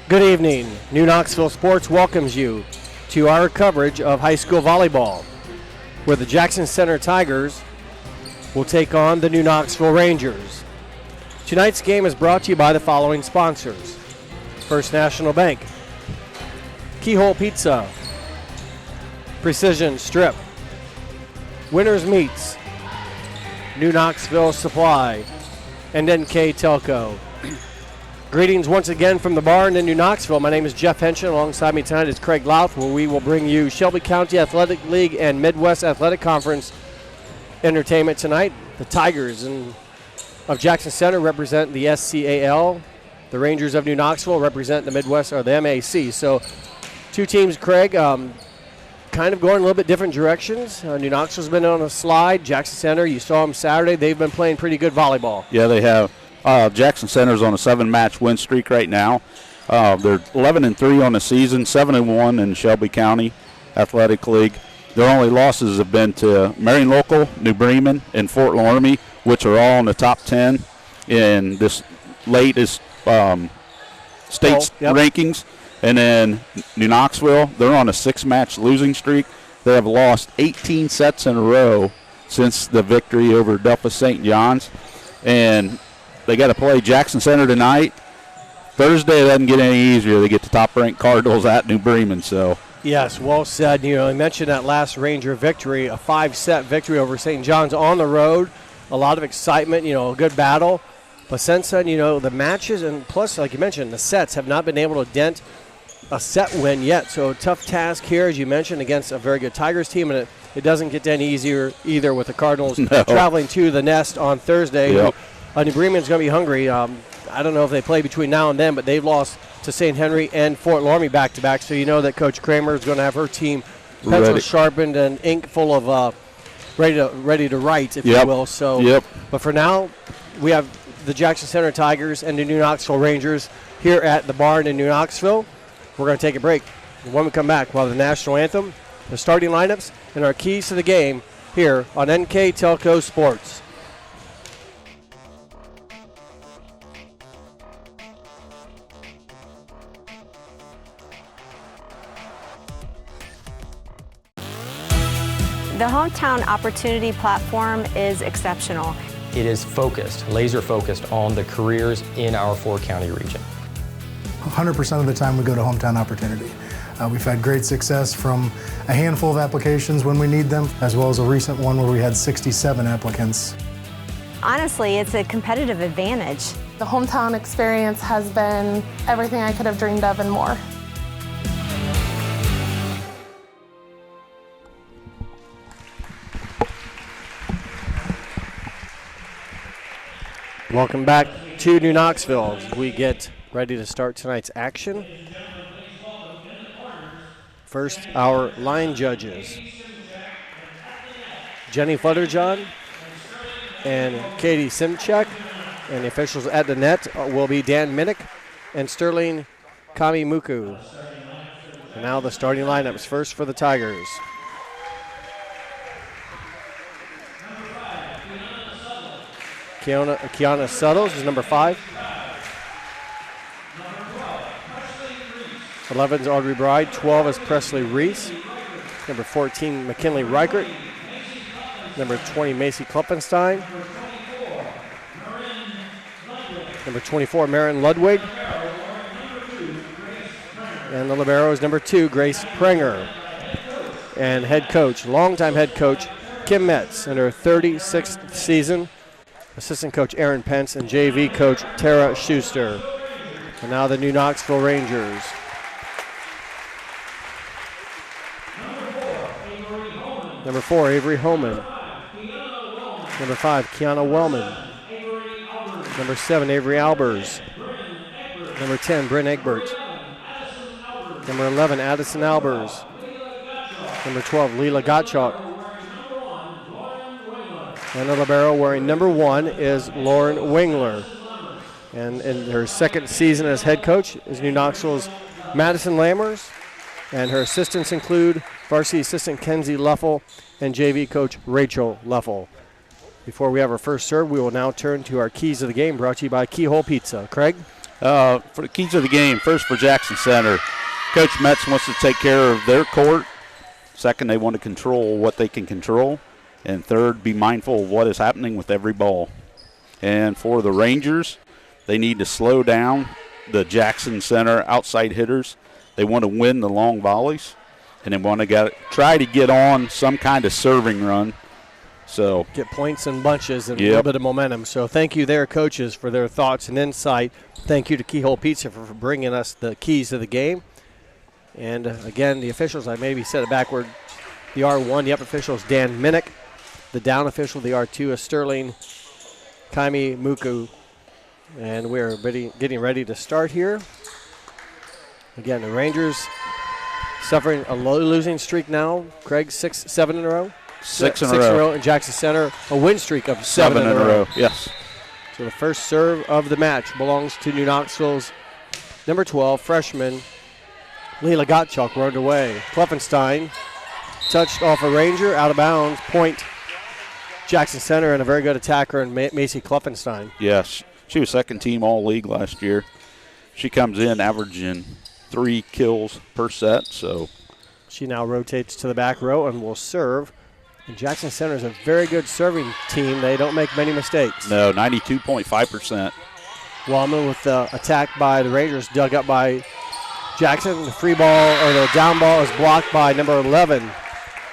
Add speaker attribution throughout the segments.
Speaker 1: Good evening. New Knoxville Sports welcomes you to our coverage of high school volleyball, where the Jackson Center Tigers will take on the New Knoxville Rangers. Tonight's game is brought to you by the following sponsors: First National Bank, Keyhole Pizza, Precision Strip, Winners Meats, New Knoxville Supply, and NK Telco. Greetings once again from the barn in New Knoxville. My name is Jeff Henshin. Alongside me tonight is Craig Louth, where we will bring you Shelby County Athletic League and Midwest Athletic Conference entertainment tonight. The Tigers of Jackson Center represent the SCAL. The Rangers of New Knoxville represent the Midwest, or the MAC. So two teams, Craig, kind of going a little bit different directions. New Knoxville's been on a slide. Jackson Center, you saw them Saturday. They've been playing pretty good volleyball.
Speaker 2: Yeah, they have. Jackson Center's on a 7-match win streak right now. They're 11-3 on the season, 7-1 in Shelby County Athletic League. Their only losses have been to Marion Local, New Bremen, and Fort Laramie, which are all in the top 10 in this latest state rankings. And then New Knoxville, they're on a 6-match losing streak. They have lost 18 sets in a row since the victory over Delphos St. John's. And they got to play Jackson Center tonight. Thursday, it doesn't get any easier. They get the top-ranked Cardinals at New Bremen. So
Speaker 1: yes, well said. You know, I mentioned that last Ranger victory, a 5-set victory over St. John's on the road. A lot of excitement, you know, a good battle. But since then, you know, the matches and plus, like you mentioned, the sets have not been able to dent a set win yet. So a tough task here, as you mentioned, against a very good Tigers team. And it doesn't get any easier either with the Cardinals traveling to the Nest on Thursday.
Speaker 2: Yep.
Speaker 1: New Bremen's going to be hungry. I don't know if they play between now and then, but they've lost to St. Henry and Fort Laramie back-to-back. So you know that Coach Kramer is going to have her team pencils sharpened and ink full of ready to write, if you will. So, but for now, we have the Jackson Center Tigers and the New Knoxville Rangers here at the barn in New Knoxville. We're going to take a break. When we come back, we'll have the national anthem, the starting lineups, and our keys to the game here on NK Telco Sports.
Speaker 3: The Hometown Opportunity Platform is exceptional.
Speaker 4: It is focused, laser focused on the careers in our 4-county region.
Speaker 5: 100% of the time we go to Hometown Opportunity. We've had great success from a handful of applications when we need them, as well as a recent one where we had 67 applicants.
Speaker 3: Honestly, it's a competitive advantage.
Speaker 6: The Hometown experience has been everything I could have dreamed of and more.
Speaker 1: Welcome back to New Knoxville as we get ready to start tonight's action. First, our line judges, Jenny Flutterjohn and Katie Simchek, and the officials at the net will be Dan Minnick and Sterling Kamimuku. And now the starting lineups. First for the Tigers. Kiana Suttles is number 5. 11 is Audrey Bride. 12 is Presley Reese. Number 14, McKinley Reichert. Number 20, Macy Kloppenstein. Number 24, Marin Ludwig. And the libero is number 2, Grace Prenger. And head coach, longtime head coach, Kim Metz, in her 36th season. Assistant coach Aaron Pence and JV coach Tara Schuster. And now the New Knoxville Rangers. Number 4, Avery Holman. Number 5, Kiana Wellman. Number 7, Avery Albers. Number 10, Bryn Egbert. Number 11, Addison Albers. Number 12, Leela Gottschalk. And the libero wearing number 1 is Lauren Wingler. And in her second season as head coach is New Knoxville's Madison Lammers. And her assistants include varsity assistant Kenzie Leffel and JV coach Rachel Leffel. Before we have our first serve, we will now turn to our keys of the game, brought to you by Keyhole Pizza. Craig?
Speaker 2: For the keys of the game, first for Jackson Center, Coach Metz wants to take care of their court. Second, they want to control what they can control. And third, be mindful of what is happening with every ball. And for the Rangers, they need to slow down the Jackson Center outside hitters. They want to win the long volleys, and they want to try to get on some kind of serving run. So
Speaker 1: get points in bunches and a little bit of momentum. So thank you there, coaches, for their thoughts and insight. Thank you to Keyhole Pizza for bringing us the keys to the game. And, again, the officials, I maybe said it backward. The R1, the up official is Dan Minnick. The down official, the R2, is Sterling Kaimi Muku. And we're getting ready to start here. Again, the Rangers suffering a low losing streak now. Craig, 7 in a row?
Speaker 2: Six in a row.
Speaker 1: And Jackson Center, a win streak of 7 in a row.
Speaker 2: Yes.
Speaker 1: So the first serve of the match belongs to New Knoxville's number 12, freshman Leila Gottschalk. We're underway. Kleffenstein touched off a Ranger, out of bounds. Point Jackson Center, and a very good attacker in Macy Kleffenstein.
Speaker 2: Yes. She was second team all-league last year. She comes in averaging 3 kills per set. So
Speaker 1: she now rotates to the back row and will serve. And Jackson Center is a very good serving team. They don't make many mistakes.
Speaker 2: No, 92.5%.
Speaker 1: Wallman with the attack by the Rangers, dug up by Jackson. The free ball, or the down ball, is blocked by number 11,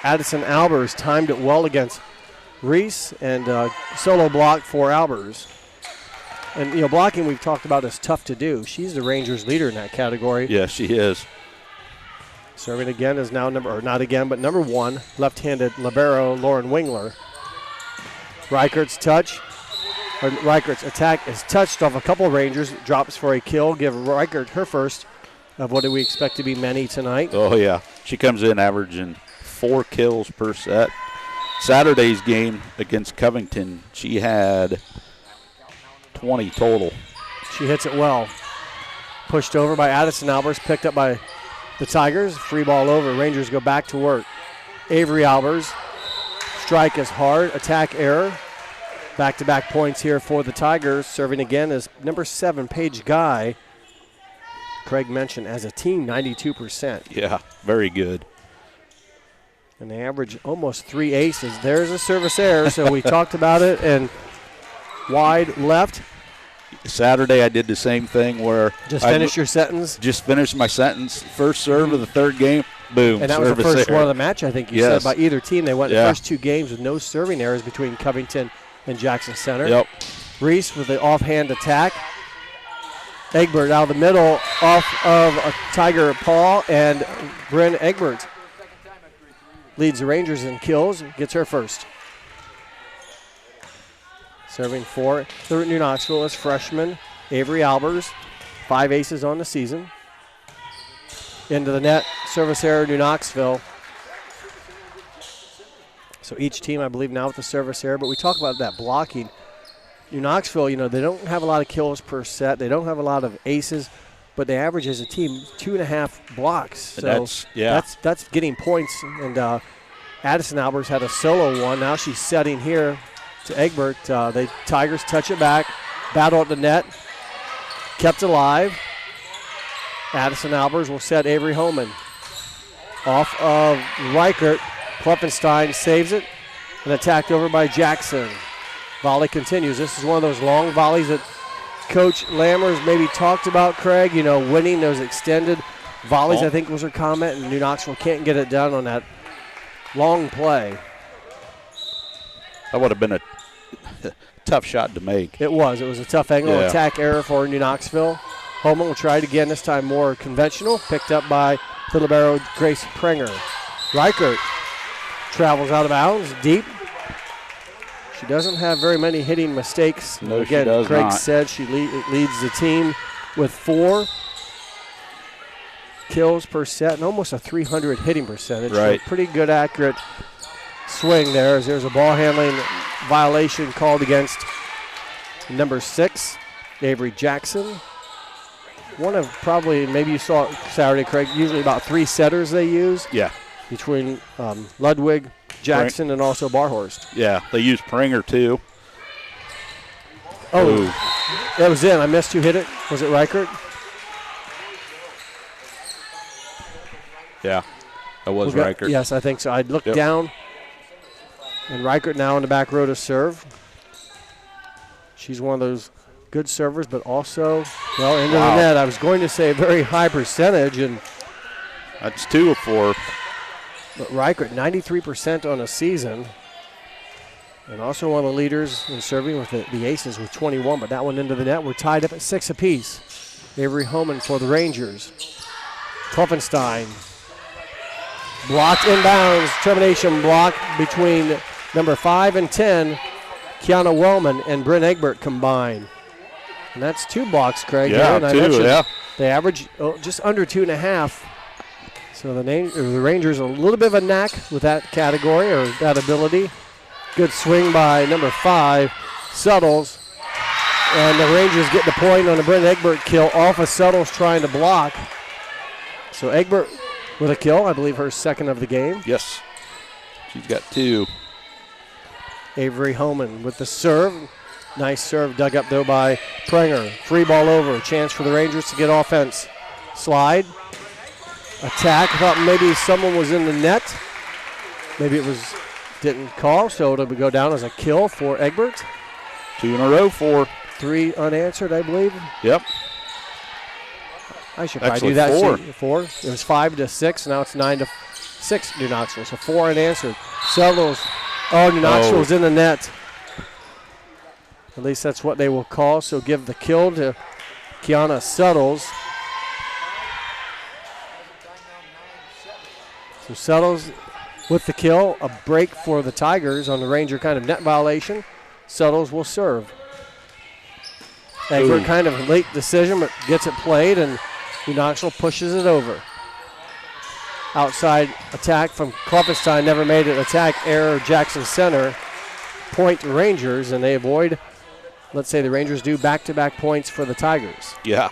Speaker 1: Addison Albers. Timed it well against Reese, and solo block for Albers. And, blocking we've talked about is tough to do. She's the Rangers leader in that category.
Speaker 2: Yes, she is.
Speaker 1: Serving again is now number 1, left-handed libero Lauren Wingler. Reichert's attack is touched off a couple Rangers, drops for a kill. Give Reichert her first of what do we expect to be many tonight.
Speaker 2: Oh, yeah. She comes in averaging 4 kills per set. Saturday's game against Covington, she had 20 total.
Speaker 1: She hits it well. Pushed over by Addison Albers, picked up by the Tigers. Free ball over. Rangers go back to work. Avery Albers. Strike is hard. Attack error. Back-to-back points here for the Tigers. Serving again is number 7, Paige Guy. Craig mentioned as a team, 92%.
Speaker 2: Yeah, very good.
Speaker 1: And they average almost 3 aces. There's a service error, so we talked about it. And wide left.
Speaker 2: Saturday I did the same thing where
Speaker 1: just finish your sentence.
Speaker 2: Just finished my sentence. First serve of the third game, boom.
Speaker 1: And that was the first one of the match, I think you said, by either team. They went the first 2 games with no serving errors between Covington and Jackson Center.
Speaker 2: Yep.
Speaker 1: Reese with the offhand attack. Egbert out of the middle, off of a Tiger paw, and Bryn Egbert leads the Rangers in kills, gets her first. Serving for the New Knoxville is freshman Avery Albers, 5 aces on the season. Into the net, service error, New Knoxville. So each team, I believe, now with the service error, but we talk about that blocking. New Knoxville, they don't have a lot of kills per set. They don't have a lot of aces, but they average as a team 2.5 blocks. So that's getting points. And Addison Albers had a solo one. Now she's setting here to Egbert. The Tigers touch it back, battle at the net, kept alive. Addison Albers will set Avery Holman. Off of Reichert, Kleffenstein saves it, and attacked over by Jackson. Volley continues. This is one of those long volleys that Coach Lammers maybe talked about, Craig, winning those extended volleys, I think was her comment, and New Knoxville can't get it done on that long play.
Speaker 2: That would have been a tough shot to make.
Speaker 1: It was a tough angle attack error for New Knoxville. Holman will try it again, this time more conventional. Picked up by the libero Grace Prenger. Reichert travels out of bounds, deep. She doesn't have very many hitting mistakes.
Speaker 2: No,
Speaker 1: again,
Speaker 2: she does
Speaker 1: Craig
Speaker 2: not.
Speaker 1: said she leads the team with 4 kills per set and almost a 300 hitting percentage.
Speaker 2: Right.
Speaker 1: So pretty good, accurate swing there, as there's a ball handling violation called against number 6, Avery Jackson. One of probably, maybe you saw it Saturday, Craig, usually about 3 setters they use.
Speaker 2: Yeah.
Speaker 1: Between Ludwig, Jackson, and also Barhorst.
Speaker 2: Yeah, they use Pringer too.
Speaker 1: Oh, That was in. I missed who hit it. Was it Reichert?
Speaker 2: Yeah, that was Reichert.
Speaker 1: Yes, I think so. I looked down, and Reichert now in the back row to serve. She's one of those good servers, but also, well, into the net. I was going to say a very high percentage, and
Speaker 2: that's 2 of 4.
Speaker 1: But Reichert, 93% on a season, and also one of the leaders in serving with the aces with 21, but that one into the net. We're tied up at 6 apiece. Avery Homan for the Rangers. Klopfenstein blocked inbounds, termination block between number 5 and 10, Kiana Wellman and Bryn Egbert combined. And that's 2 blocks, Craig.
Speaker 2: Yeah,
Speaker 1: and I
Speaker 2: 2, yeah.
Speaker 1: They average just under 2.5. So the Rangers a little bit of a knack with that category or that ability. Good swing by number 5, Suttles. And the Rangers get the point on the Bryn Egbert kill off of Suttles trying to block. So Egbert with a kill, I believe her second of the game.
Speaker 2: Yes. She's got 2.
Speaker 1: Avery Homan with the serve. Nice serve dug up though by Prenger. Free ball over. Chance for the Rangers to get offense. Slide. Attack. I thought maybe someone was in the net. Maybe it didn't call, so it'll go down as a kill for Egbert.
Speaker 2: 2 in a row for
Speaker 1: 3 unanswered, I believe.
Speaker 2: Yep.
Speaker 1: I should probably
Speaker 2: Actually,
Speaker 1: do that.
Speaker 2: 4.
Speaker 1: 4. It was 5-6. Now it's 9-6. New Knoxville. So 4 unanswered. Suttles. Oh, New Knoxville's in the net. At least that's what they will call. So give the kill to Kiana Suttles. So Suttles with the kill. A break for the Tigers on the Ranger kind of net violation. Suttles will serve. Egbert kind of late decision, but gets it played, and New Knoxville pushes it over. Outside attack from Klopfenstein, never made it. Attack error, Jackson Center. Point Rangers, and they avoid, let's say the Rangers do back-to-back points for the Tigers.
Speaker 2: Yeah.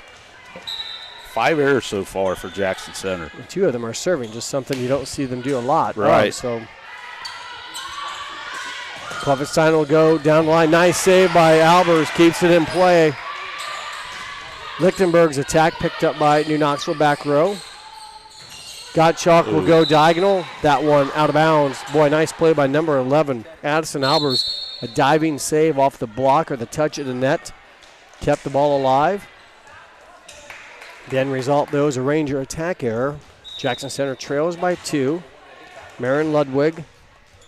Speaker 2: 5 errors so far for Jackson Center.
Speaker 1: And 2 of them are serving, just something you don't see them do a lot.
Speaker 2: Right.
Speaker 1: So Klopfenstein will go down the line. Nice save by Albers, keeps it in play. Lichtenberg's attack picked up by New Knoxville back row. Gottschalk will go diagonal. That one out of bounds. Boy, nice play by number 11, Addison Albers. A diving save off the block or the touch of the net. Kept the ball alive. The end result, though, is a Ranger attack error. Jackson Center trails by 2. Marin Ludwig,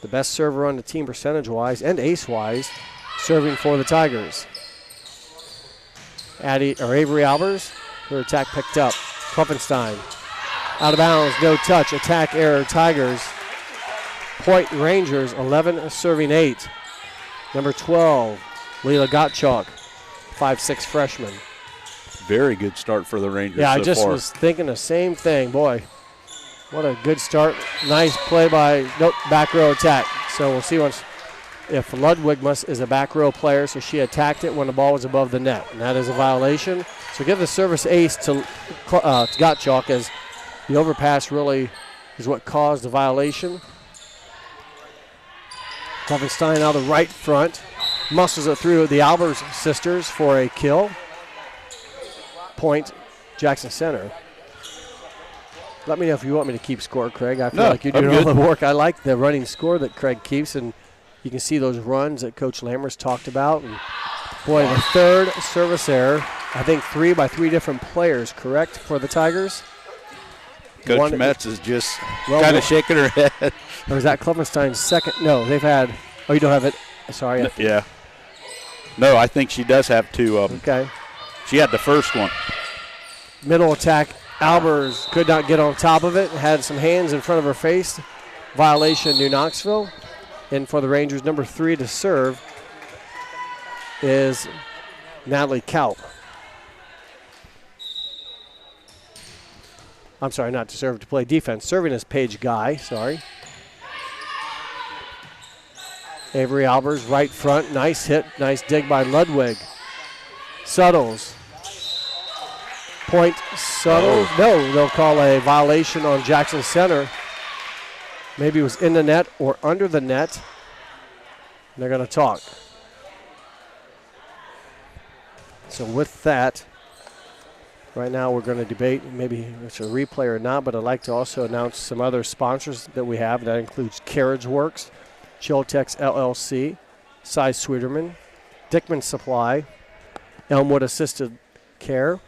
Speaker 1: the best server on the team percentage-wise and ace-wise, serving for the Tigers. Avery Albers, her attack picked up. Klopfenstein, out of bounds, no touch, attack error, Tigers. Point Rangers, 11 serving 8. Number 12, Leila Gottschalk, 5'6" freshman.
Speaker 2: Very good start for the Rangers.
Speaker 1: Yeah,
Speaker 2: so
Speaker 1: I just
Speaker 2: far.
Speaker 1: was thinking the same thing. Boy, what a good start. Nice play by, back row attack. So we'll see if Ludwig is a back row player, so she attacked it when the ball was above the net, and that is a violation. So give the service ace to Gottschalk, as the overpass really is what caused the violation. Klopfenstein out of the right front, muscles it through the Albers sisters for a kill. Point Jackson Center. Let me know if you want me to keep score, Craig. I feel like you're doing all the work. I like the running score that Craig keeps, and you can see those runs that Coach Lammers talked about. And boy, the third service error, I think 3 by 3 different players, correct, for the Tigers?
Speaker 2: Coach Metz is just kind of shaking her head.
Speaker 1: Or is that Klopfenstein's second? No, they've had, you don't have it. Sorry.
Speaker 2: Yeah. No, I think she does have 2 of them.
Speaker 1: Okay.
Speaker 2: She had the first one.
Speaker 1: Middle attack, Albers could not get on top of it, had some hands in front of her face. Violation, New Knoxville. And for the Rangers, number 3 to serve is Natalie Kaup. I'm sorry, not to serve, to play defense. Serving is Paige Guy, sorry. Avery Albers, right front, nice hit, nice dig by Ludwig. Suttles. Point Suttles. No, they'll call a violation on Jackson Center. Maybe it was in the net or under the net. They're going to talk. So with that, right now we're going to debate maybe it's a replay or not, but I'd like to also announce some other sponsors that we have. That includes Carriage Works, Chiltex LLC, Cy Sweeterman, Dickman Supply, Elmwood Assisted Care,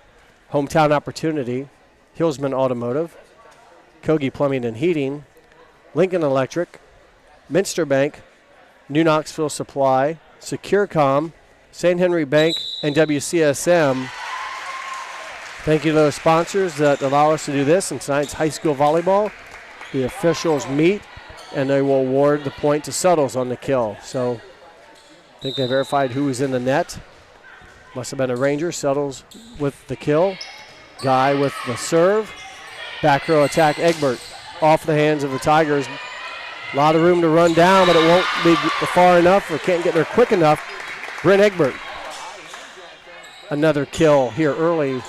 Speaker 1: Hometown Opportunity, Hillsman Automotive, Kogi Plumbing and Heating, Lincoln Electric, Minster Bank, New Knoxville Supply, Securecom, St. Henry Bank, and WCSM. Thank you to those sponsors that allow us to do this. In tonight's high school volleyball, the officials meet, and they will award the point to Suttles on the kill. So I think they verified who was in the net. Must have been a Ranger. Suttles with the kill. Guy with the serve. Back row attack, Egbert. Off the hands of the Tigers. A lot of room to run down, but it won't be far enough or can't get there quick enough. Brent Egbert. Another kill here early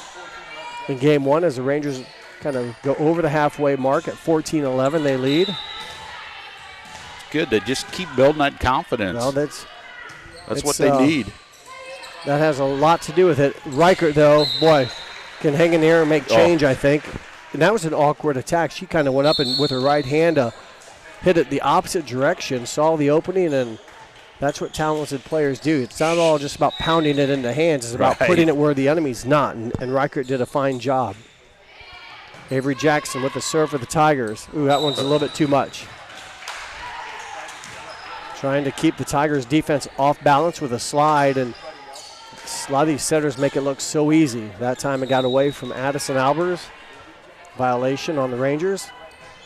Speaker 1: in game one as the Rangers kind of go over the halfway mark at 14-11. They lead.
Speaker 2: Good. They just keep building that confidence.
Speaker 1: Well, that's
Speaker 2: what they need.
Speaker 1: That has a lot to do with it. Reichert, though, boy, can hang in there and make change, I think. And that was an awkward attack. She kind of went up and with her right hand hit it the opposite direction, saw the opening, and that's what talented players do. It's not all just about pounding it in the hands. It's about putting it where the enemy's not, and Reichert did a fine job. Avery Jackson with the serve for the Tigers. Ooh, that one's a little bit too much. Trying to keep the Tigers' defense off balance with a slide, and a lot of these setters make it look so easy. That time it got away from Addison Albers. Violation on the Rangers.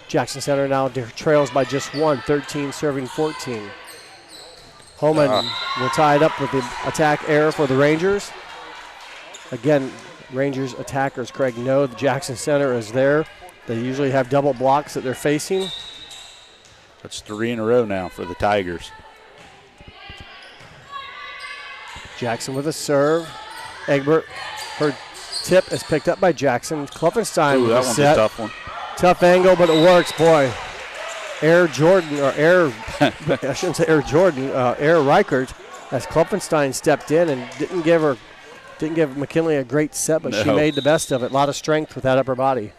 Speaker 1: Jackson Center now trails by just one, 13-14. Holman will tie it up with the attack error for the Rangers. Again, Rangers attackers, Craig, know the Jackson Center is there. They usually have double blocks that they're facing.
Speaker 2: That's 3 in a row now for the Tigers.
Speaker 1: Jackson with a serve. Egbert, her tip is picked up by Jackson. Klopfenstein with
Speaker 2: that
Speaker 1: a
Speaker 2: one's
Speaker 1: set.
Speaker 2: a tough one.
Speaker 1: Tough angle, but it works, boy. Air I shouldn't say Air Jordan, Air Reichert, as Klopfenstein stepped in and didn't give McKinley a great set, but she made the best of it. A lot of strength with that upper body.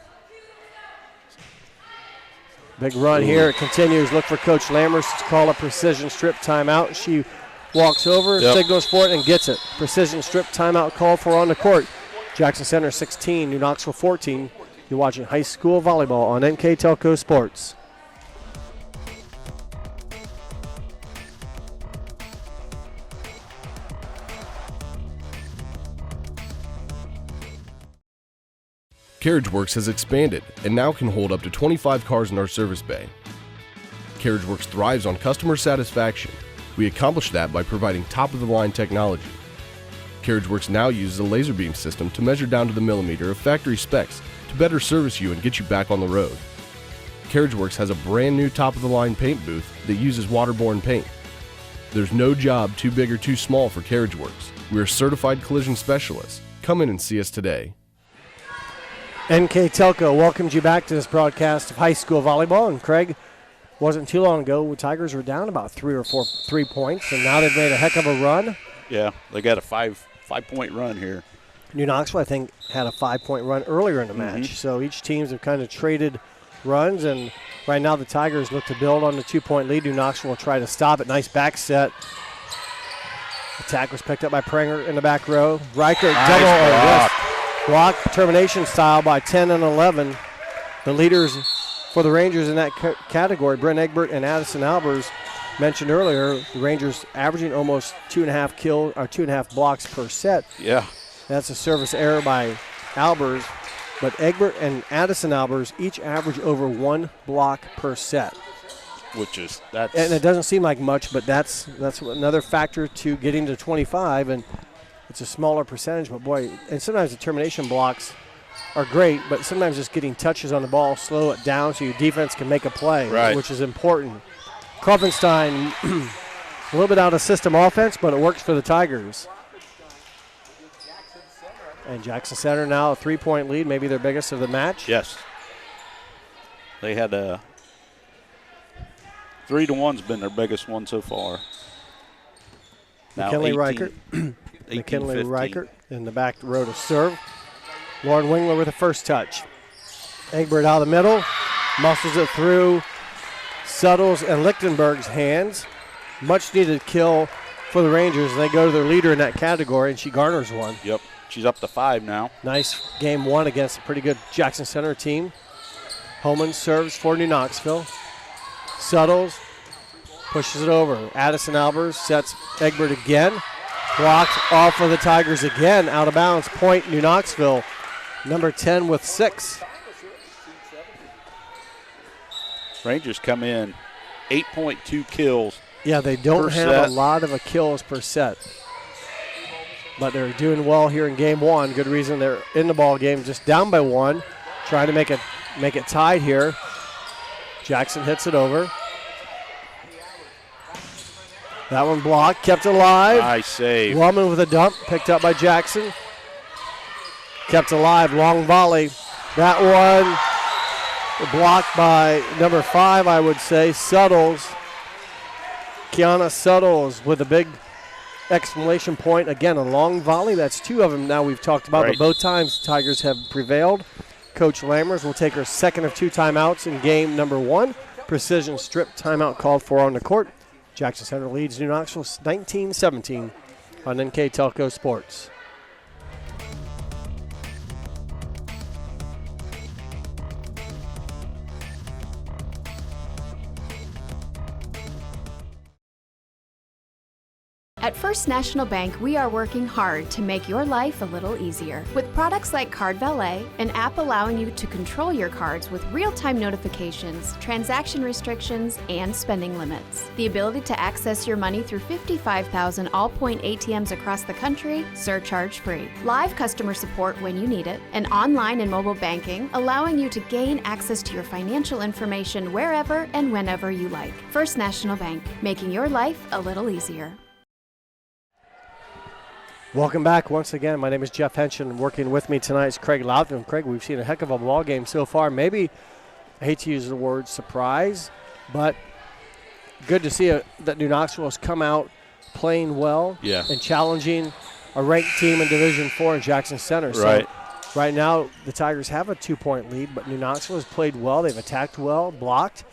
Speaker 1: Big run here. It continues. Look for Coach Lammers to call a precision strip timeout. She walks over, signals for it, and gets it. Precision strip timeout called for on the court. Jackson Center 16, New Knoxville 14. You're watching high school volleyball on NK Telco Sports.
Speaker 7: Carriage Works has expanded and now can hold up to 25 cars in our service bay. Carriage Works thrives on customer satisfaction. We accomplish that by providing top-of-the-line technology. Carriage Works now uses a laser beam system to measure down to the millimeter of factory specs to better service you and get you back on the road. Carriage Works has a brand new top-of-the-line paint booth that uses waterborne paint. There's no job too big or too small for Carriage Works. We are certified collision specialists. Come in and see us today.
Speaker 1: NK Telco welcomes you back to this broadcast of high school volleyball. And Craig, wasn't too long ago, the Tigers were down about 3 points, and now they've made a heck of a run.
Speaker 2: Yeah, they got a five-point run here.
Speaker 1: New Knoxville, I think, had a 5-point run earlier in the match. So each teams have kind of traded runs, and right now the Tigers look to build on the 2-point lead. New Knoxville will try to stop it. Nice back set. Attack was picked up by Prenger in the back row. Reichert double block termination style by 10 and 11. The leaders for the Rangers in that category, Brent Egbert and Addison Albers, mentioned earlier, the Rangers averaging almost 2.5 blocks per set.
Speaker 2: Yeah.
Speaker 1: That's a service error by Albers. But Egbert and Addison Albers each average over 1 block per set. And it doesn't seem like much, but that's another factor to getting to 25, and it's a smaller percentage, but boy, and sometimes the termination blocks are great, but sometimes just getting touches on the ball, slow it down so your defense can make a play, which is important. Klopfenstein, a little bit out of system offense, but it works for the Tigers. And Jackson Center now a 3-point lead, maybe their biggest of the match.
Speaker 2: Yes. They had a 3-1's been their biggest one so far. Now
Speaker 1: McKinley
Speaker 2: 18,
Speaker 1: Reichert.
Speaker 2: 18,
Speaker 1: McKinley
Speaker 2: 15.
Speaker 1: Reichert in the back row to serve. Lauren Wingler with the first touch. Egbert out of the middle, muscles it through Suttles and Lichtenberg's hands. Much needed kill for the Rangers. They go to their leader in that category, and she garners one.
Speaker 2: Yep, she's up to 5 now.
Speaker 1: Nice game one against a pretty good Jackson Center team. Holman serves for New Knoxville. Suttles pushes it over. Addison Albers sets Egbert again. Blocked off of the Tigers again. Out of bounds. Point New Knoxville. Number 10 with 6.
Speaker 2: Rangers come in 8.2 kills.
Speaker 1: Yeah, they don't have
Speaker 2: set.
Speaker 1: a lot of kills per set. But they're doing well here in game one. Good reason they're in the ball game, just down by 1. Trying to make it tied here. Jackson hits it over. That one blocked, kept alive.
Speaker 2: Nice save.
Speaker 1: Woman with a dump, picked up by Jackson. Kept alive, long volley. That one blocked by number 5, I would say, Suttles. Kiana Suttles with a big exclamation point. Again, a long volley. That's 2 of them now we've talked about, but both times the Tigers have prevailed. Coach Lammers will take her second of 2 timeouts in game number 1. Precision strip timeout called for on the court. Jackson Center leads New Knoxville 19-17 on NK Telco Sports.
Speaker 8: At First National Bank, we are working hard to make your life a little easier. With products like Card Valet, an app allowing you to control your cards with real-time notifications, transaction restrictions, and spending limits. The ability to access your money through 55,000 all-point ATMs across the country, surcharge-free. Live customer support when you need it, and online and mobile banking, allowing you to gain access to your financial information wherever and whenever you like. First National Bank, making your life a little easier.
Speaker 1: Welcome back once again. My name is Jeff Henshin. Working with me tonight is Craig Loudon. Craig, we've seen a heck of a ball game so far. Maybe, I hate to use the word surprise, but good to see that New Knoxville has come out playing well and challenging a ranked team in Division IV in Jackson Center.
Speaker 2: Right.
Speaker 1: So right now the Tigers have a 2-point lead, but New Knoxville has played well. They've attacked well, blocked.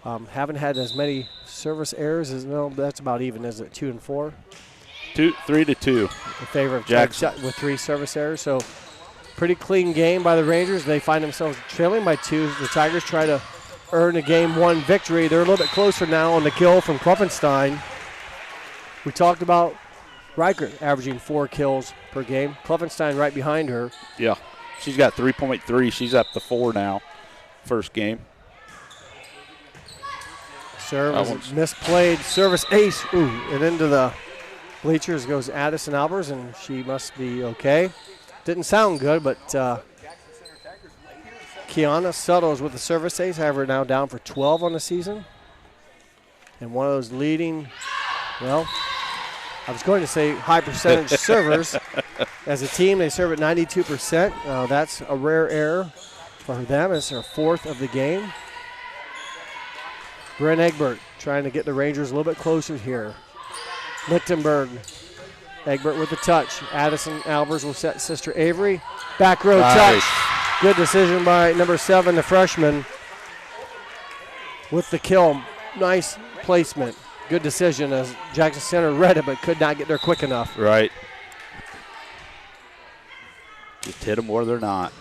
Speaker 1: Haven't had as many service errors as, no, that's about even, is it 2 and 4?
Speaker 2: 3-2
Speaker 1: in favor of
Speaker 2: Jackson
Speaker 1: with 3 service errors. So pretty clean game by the Rangers. They find themselves trailing by 2. The Tigers try to earn a game 1 victory. They're a little bit closer now on the kill from Kluffenstein. We talked about Riker averaging 4 kills per game. Kluffenstein right behind her.
Speaker 2: Yeah, she's got 3.3. She's up to 4 now. First game.
Speaker 1: Serve is misplayed. Service ace. Ooh, and into the bleachers goes Addison Albers, and she must be okay. Didn't sound good, but Kiana Suttles with the service ace, however, now down for 12 on the season. And one of those leading, well, I was going to say high percentage servers. As a team, they serve at 92%. That's a rare error for them. It's their 4th of the game. Bryn Egbert trying to get the Rangers a little bit closer here. Lichtenberg, Egbert with the touch. Addison Albers will set Sister Avery. Back row touch. Good decision by number 7, the freshman. With the kill. Nice placement. Good decision as Jackson Center read it but could not get there quick enough.
Speaker 2: Right. Just hit them where they're not.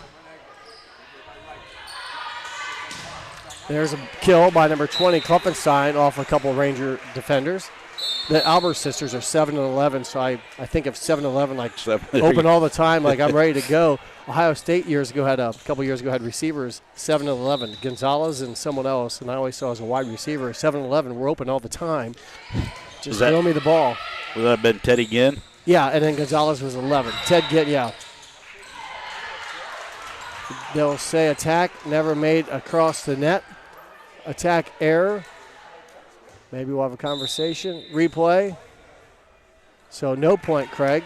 Speaker 1: There's a kill by number 20, Kluffenstein, off a couple Ranger defenders. The Albers sisters are 7-11, so I think of 7-11 like open all the time, like I'm ready to go. Ohio State a couple years ago had receivers 7-11, Gonzalez and someone else, and I always saw as a wide receiver 7-11. We're open all the time. Just throw me the ball.
Speaker 2: Would that have been Teddy Ginn?
Speaker 1: Yeah, and then Gonzalez was 11. Ted Ginn, yeah. They'll say attack never made across the net. Attack error. Maybe we'll have a conversation. Replay. So no point, Craig.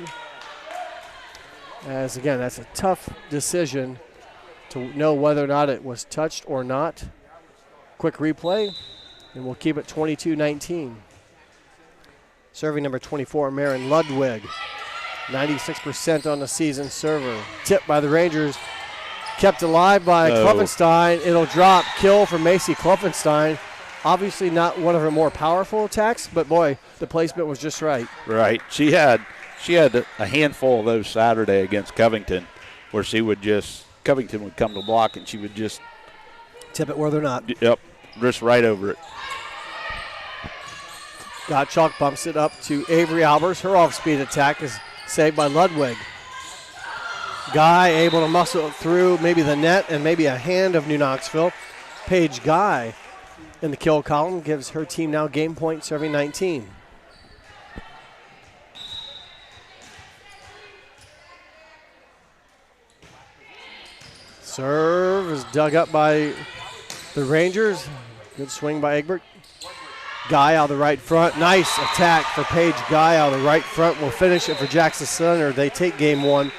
Speaker 1: As again, that's a tough decision to know whether or not it was touched or not. Quick replay, and we'll keep it 22-19. Serving number 24, Marin Ludwig. 96% on the season server. Tipped by the Rangers. Kept alive by Kloffenstein. It'll drop. Kill for Macy Kloffenstein. Obviously not one of her more powerful attacks, but boy, the placement was just right.
Speaker 2: Right. She had a handful of those Saturday against Covington where Covington would come to block and she would just
Speaker 1: tip it where they're not.
Speaker 2: Yep. Just right over it.
Speaker 1: Gottschalk bumps it up to Avery Albers. Her off-speed attack is saved by Ludwig. Guy able to muscle it through maybe the net and maybe a hand of New Knoxville. Paige Guy in the kill column gives her team now game point, serving 19. Serve is dug up by the Rangers. Good swing by Egbert. Guy out of the right front. Nice attack for Paige Guy out of the right front. Will finish it for Jackson Center. They take game one,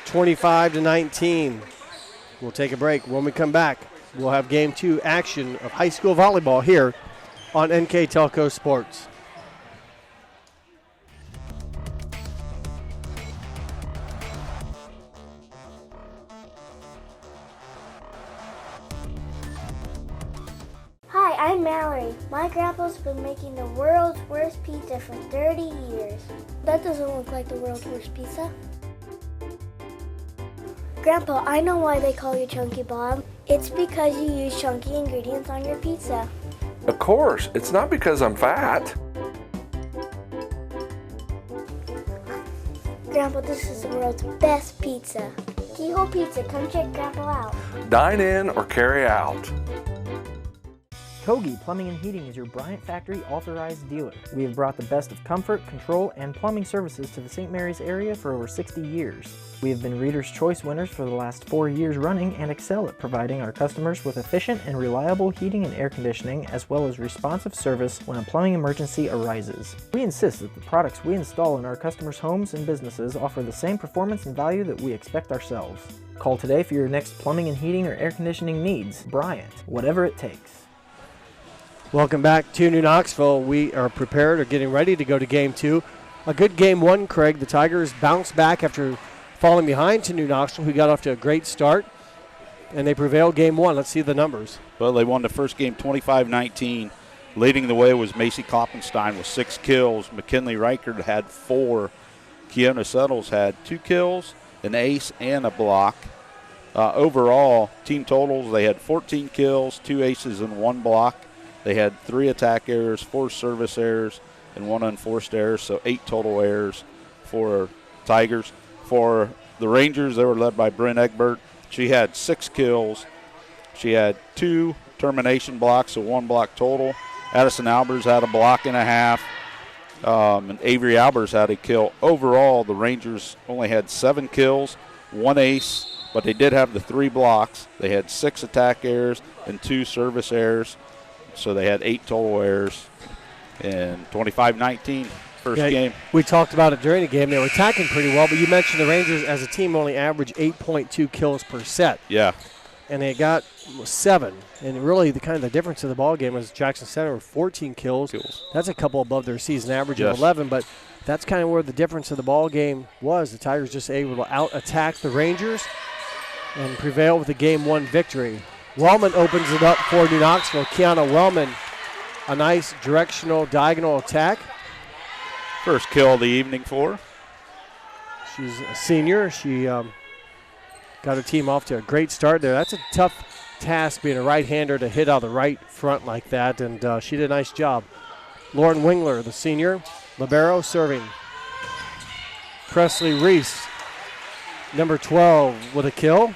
Speaker 1: 25-19. We'll take a break. When we come back, we'll have game two action of high school volleyball here on NK Telco Sports.
Speaker 9: Hi, I'm Mallory. My grandpa's been making the world's worst pizza for 30 years. That doesn't look like the world's worst pizza. Grandpa, I know why they call you Chunky Bob. It's because you use chunky ingredients on your pizza.
Speaker 10: Of course, it's not because I'm fat.
Speaker 9: Grandpa, this is the world's best pizza. Keyhole Pizza, come check Grandpa out.
Speaker 10: Dine in or carry out.
Speaker 11: Kogi Plumbing and Heating is your Bryant Factory authorized dealer. We have brought the best of comfort, control, and plumbing services to the St. Mary's area for over 60 years. We have been Reader's Choice winners for the last 4 years running and excel at providing our customers with efficient and reliable heating and air conditioning, as well as responsive service when a plumbing emergency arises. We insist that the products we install in our customers' homes and businesses offer the same performance and value that we expect ourselves. Call today for your next plumbing and heating or air conditioning needs. Bryant, whatever it takes.
Speaker 1: Welcome back to New Knoxville. We are prepared or getting ready to go to game two. A good game one, Craig. The Tigers bounced back after falling behind to New Knoxville, who got off to a great start, and they prevailed game one. Let's see the numbers.
Speaker 2: Well, they won the first game 25-19. Leading the way was Macy Kloppenstein with 6 kills. McKinley Reichert had 4. Kiona Settles had 2 kills, an ace, and a block. Overall, team totals, they had 14 kills, 2 aces, and 1 block. They had 3 attack errors, 4 service errors, and 1 unforced error, so 8 total errors for Tigers. For the Rangers, they were led by Bryn Egbert. She had 6 kills. She had 2 termination blocks, so 1 block total. Addison Albers had a block and a half, and Avery Albers had a kill. Overall, the Rangers only had 7 kills, 1 ace, but they did have the 3 blocks. They had 6 attack errors and 2 service errors. So they had 8 total errors in 25-19 first game.
Speaker 1: We talked about it during the game. They were attacking pretty well, but you mentioned the Rangers as a team only averaged 8.2 kills per set.
Speaker 2: Yeah.
Speaker 1: And they got 7. And really the difference of the ball game was Jackson Center with 14 kills. That's a couple above their season average of 11, but that's kind of where the difference of the ball game was. The Tigers just able to out-attack the Rangers and prevail with a game 1 victory. Wellman opens it up for New Knoxville. Kiana Wellman, a nice directional diagonal attack.
Speaker 2: First kill of the evening for her.
Speaker 1: She's a senior. She got her team off to a great start there. That's a tough task being a right-hander to hit out the right front like that, and she did a nice job. Lauren Wingler, the senior, libero, serving. Presley Reese, number 12, with a kill.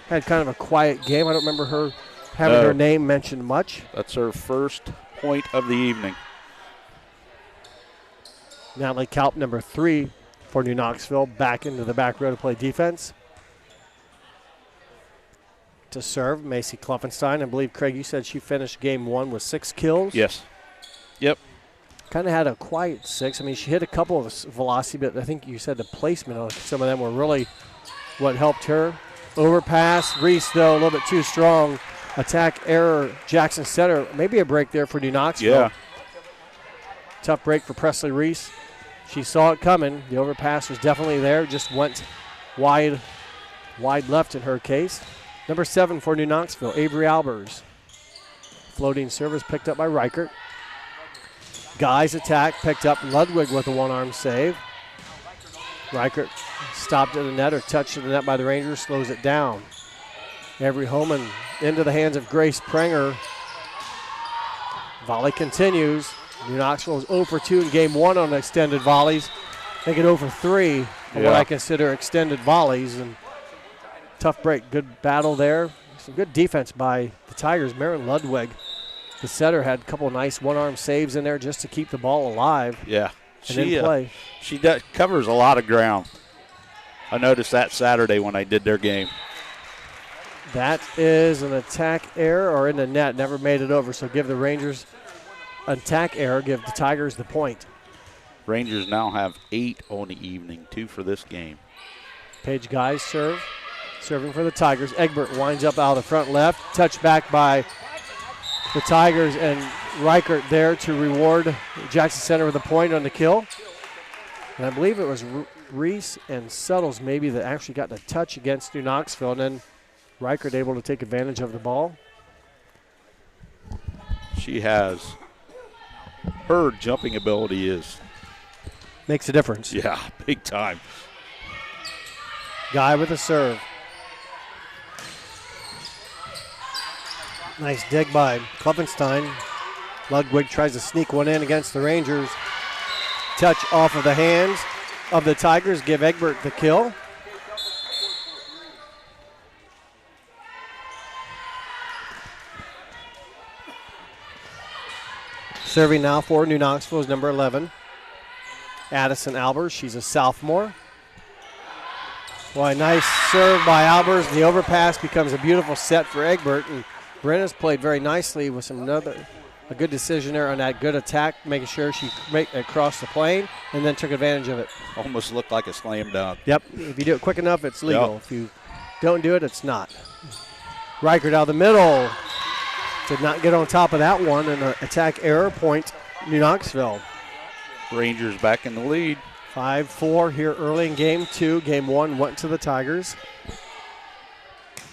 Speaker 1: Had kind of a quiet game. I don't remember her having her name mentioned much.
Speaker 2: That's her first point of the evening.
Speaker 1: Natalie Kalp, number 3 for New Knoxville, back into the back row to play defense. To serve, Macy Kloffenstein. I believe, Craig, you said she finished game 1 with 6 kills.
Speaker 2: Yes. Yep.
Speaker 1: Kind of had a quiet 6. I mean, she hit a couple of velocity, but I think you said the placement on some of them were really what helped her. Overpass. Reese, though, a little bit too strong. Attack error. Jackson Center. Maybe a break there for New Knoxville.
Speaker 2: Yeah.
Speaker 1: Tough break for Presley Reese. She saw it coming. The overpass was definitely there, just went wide left in her case. Number 7 for New Knoxville, Avery Albers. Floating service picked up by Reichert. Guy's attack picked up Ludwig with a one-arm save. Reichert stopped at the net or touched at the net by the Rangers, slows it down. Avery home and into the hands of Grace Prenger. Volley continues. New Knoxville is 0 for 2 in game 1 on extended volleys. They get 0 for 3 on what I consider extended volleys. And tough break. Good battle there. Some good defense by the Tigers. Maren Ludwig, the setter, had a couple of nice one-arm saves in there just to keep the ball alive.
Speaker 2: Yeah.
Speaker 1: And in play.
Speaker 2: She covers a lot of ground. I noticed that Saturday when I did their game.
Speaker 1: That is an attack error or in the net. Never made it over, so give the Rangers an attack error, give the Tigers the point.
Speaker 2: Rangers now have 8 on the evening, 2 for this game.
Speaker 1: Paige Guys serve. Serving for the Tigers. Egbert winds up out of the front left. Touched back by the Tigers, and Reichert there to reward Jackson Center with a point on the kill. And I believe it was Reese and Suttles maybe that actually got a touch against New Knoxville, and then Reichert able to take advantage of the ball.
Speaker 2: She has, her jumping ability
Speaker 1: makes a difference.
Speaker 2: Yeah, big time.
Speaker 1: Guy with a serve. Nice dig by Klopfenstein. Ludwig tries to sneak one in against the Rangers. Touch off of the hands of the Tigers, give Egbert the kill. Serving now for New Knoxville is number 11, Addison Albers. She's a sophomore. Boy, nice serve by Albers. The overpass becomes a beautiful set for Egbert, and Brenna's played very nicely with a good decision there on that good attack, making sure she crossed the plane and then took advantage of it.
Speaker 2: Almost looked like a slam dunk.
Speaker 1: Yep. If you do it quick enough, it's legal.
Speaker 2: Yep.
Speaker 1: If you don't do it, it's not. Reichert out the middle. Did not get on top of that one, and an attack error, point New Knoxville.
Speaker 2: Rangers back in the lead.
Speaker 1: 5-4 here early in game 2. Game 1 went to the Tigers.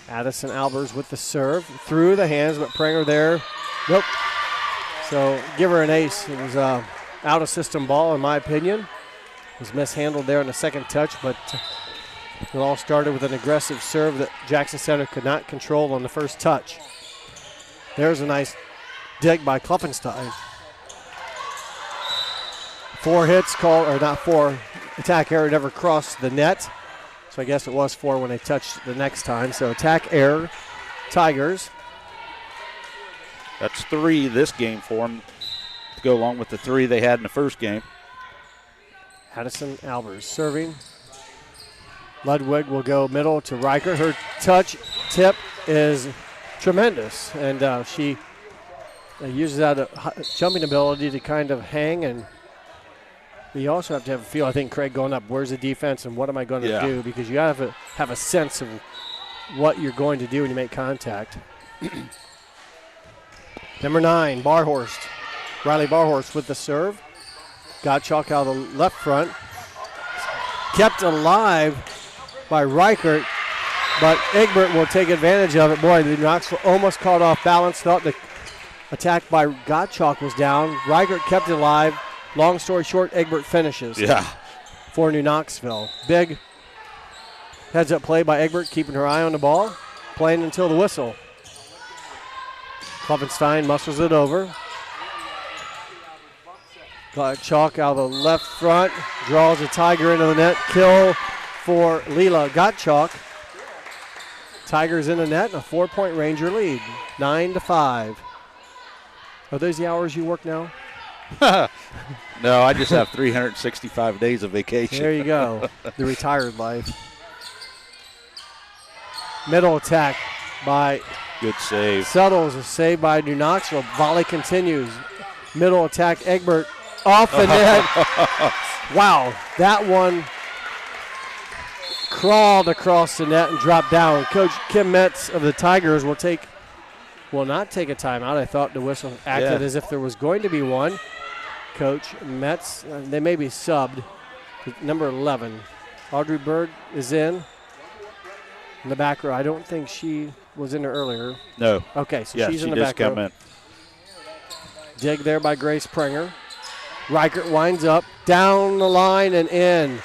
Speaker 1: Addison Albers with the serve. Through the hands, but Prenger there. Nope. So give her an ace. It was out of system ball, in my opinion. It was mishandled there on the second touch, but it all started with an aggressive serve that Jackson Center could not control on the first touch. There's a nice dig by Klopfenstein. 4 hits called, or not 4, attack error never crossed the net. So I guess it was 4 when they touched the next time. So attack error, Tigers.
Speaker 2: That's 3 this game for them to go along with the 3 they had in the first game.
Speaker 1: Addison Albers serving. Ludwig will go middle to Reichert. Her touch tip is tremendous, and she uses that jumping ability to kind of hang, and you also have to have a feel, I think, Craig, going up, where's the defense and what am I going to do, because you have to have a sense of what you're going to do when you make contact. Number 9, Barhorst. Riley Barhorst with the serve. Gottschalk out of the left front. Kept alive by Reichert, but Egbert will take advantage of it. Boy, the Knoxville almost caught off balance. Thought the attack by Gottschalk was down. Reichert kept it alive. Long story short, Egbert finishes.
Speaker 2: Yeah.
Speaker 1: For New Knoxville. Big heads-up play by Egbert, keeping her eye on the ball, playing until the whistle. Klopfenstein muscles it over. Gottschalk out of the left front, draws a Tiger into the net. Kill for Leela Gottschalk. Tigers in the net, a 4-point Ranger lead, 9-5. Are those the hours you work now?
Speaker 2: No, I just have 365 days of vacation.
Speaker 1: There you go, the retired life. Middle attack by
Speaker 2: good save.
Speaker 1: Suttles, a save by New Knoxville. Volley continues. Middle attack, Egbert off the net. Wow, that one crawled across the net and dropped down. Coach Kim Metz of the Tigers will not take a timeout. I thought the whistle acted as if there was going to be one. Coach Metz. They may be subbed. Number 11. Audrey Bird is in the back row. I don't think she was in there earlier.
Speaker 2: No.
Speaker 1: Okay, so
Speaker 2: yeah,
Speaker 1: she's in
Speaker 2: she
Speaker 1: the
Speaker 2: just
Speaker 1: back row.
Speaker 2: come in.
Speaker 1: Dig there by Grace Prenger. Reichert winds up, down the line and in.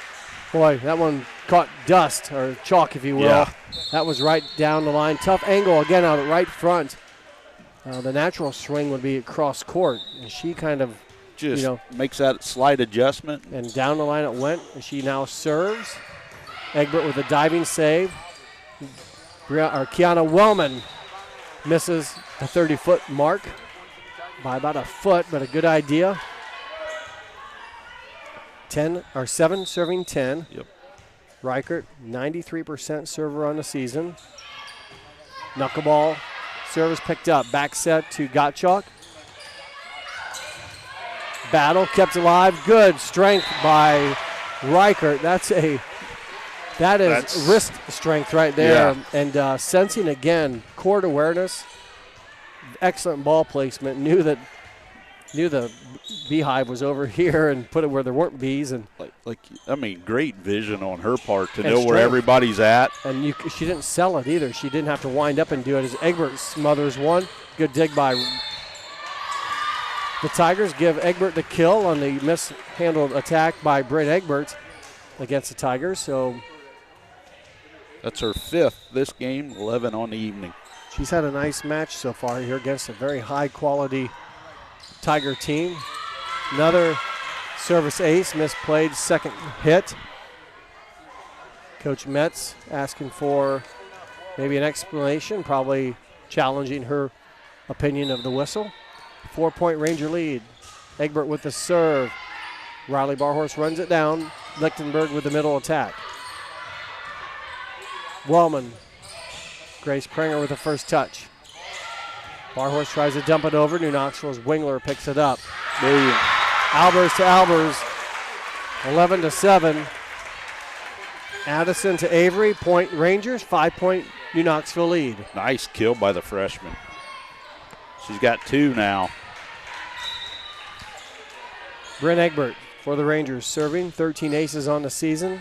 Speaker 1: Boy, that one caught dust, or chalk, if you will.
Speaker 2: Yeah.
Speaker 1: That was right down the line. Tough angle again out of right front. The natural swing would be across court, and she kind of
Speaker 2: just makes that slight adjustment.
Speaker 1: And down the line it went, and she now serves. Egbert with a diving save. Kiana Wellman misses the 30-foot mark by about a foot, but a good idea. 7 serving 10.
Speaker 2: Yep.
Speaker 1: Reichert, 93% server on the season. Knuckleball service picked up. Back set to Gottschalk. Battle kept alive. Good strength by Reichert. That is wrist strength right there.
Speaker 2: Yeah.
Speaker 1: And sensing again, court awareness, excellent ball placement. Knew the beehive was over here and put it where there weren't bees. And
Speaker 2: great vision on her part to know
Speaker 1: strength.
Speaker 2: where everybody's at.
Speaker 1: And she didn't sell it either. She didn't have to wind up and do it as Egbert smothers one. Good dig by the Tigers. Give Egbert the kill on the mishandled attack by Britt Egbert against the Tigers. So
Speaker 2: that's her 5th this game, 11 on the evening.
Speaker 1: She's had a nice match so far here against a very high-quality Tiger team. Another service ace, misplayed second hit. Coach Metz asking for maybe an explanation, probably challenging her opinion of the whistle. 4-point Ranger lead. Egbert with the serve. Riley Barhorse runs it down. Lichtenberg with the middle attack. Wellman. Grace Prenger with the first touch. Barhorse tries to dump it over. New Knoxville's Wingler picks it up. Albers to Albers. 11-7. Addison to Avery. Point Rangers. 5-point New Knoxville lead.
Speaker 2: Nice kill by the freshman. She's got 2 now.
Speaker 1: Bryn Egbert for the Rangers serving. 13 aces on the season.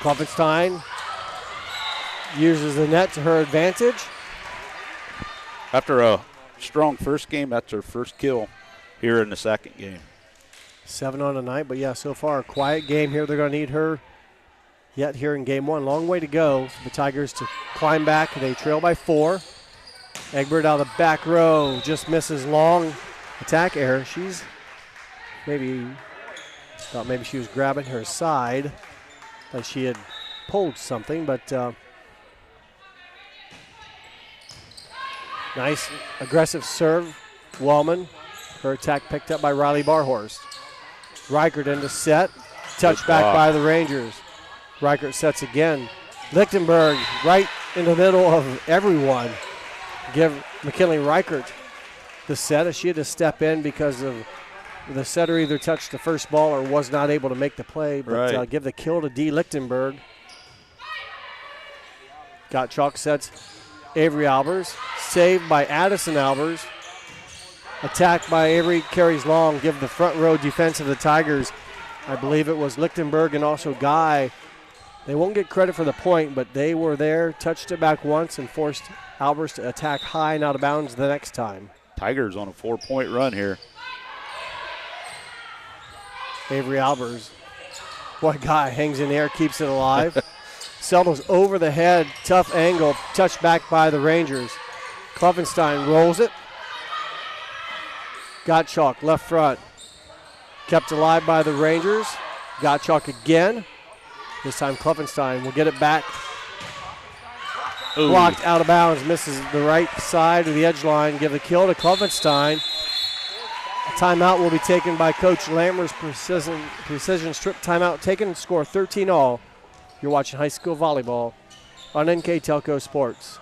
Speaker 1: Klopfenstein uses the net to her advantage.
Speaker 2: After a strong first game, that's her first kill here in the second game.
Speaker 1: 7 on the night, but yeah, so far a quiet game here. They're going to need her yet here in game 1. Long way to go for the Tigers to climb back. They trail by 4. Egbert out of the back row just misses long attack error. She's thought maybe she was grabbing her side, like she had pulled something, but nice aggressive serve. Wellman, her attack picked up by Riley Barhorst. Reichert into set, touch back by the Rangers. Reichert sets again. Lichtenberg right in the middle of everyone. Give McKinley Reichert the set, as she had to step in because of the setter either touched the first ball or was not able to make the play. But give the kill to D. Lichtenberg. Gottschalk sets Avery Albers. Saved by Addison Albers. Attack by Avery, carries long. Give the front row defense of the Tigers. I believe it was Lichtenberg and also Guy. They won't get credit for the point, but they were there, touched it back once, and forced Albers to attack high and out of bounds the next time.
Speaker 2: Tigers on a 4-point run here.
Speaker 1: Avery Albers. Boy, Guy hangs in the air, keeps it alive. Settles over the head, tough angle, touched back by the Rangers. Klopfenstein rolls it. Gottschalk, left front. Kept alive by the Rangers. Gottschalk again. This time Klopfenstein will get it back.
Speaker 2: Ooh.
Speaker 1: Blocked out of bounds, misses the right side of the edge line. Give the kill to Klopfenstein. A timeout will be taken by Coach Lammer's precision strip timeout taken. Score 13-all. You're watching high school volleyball on NK Telco Sports.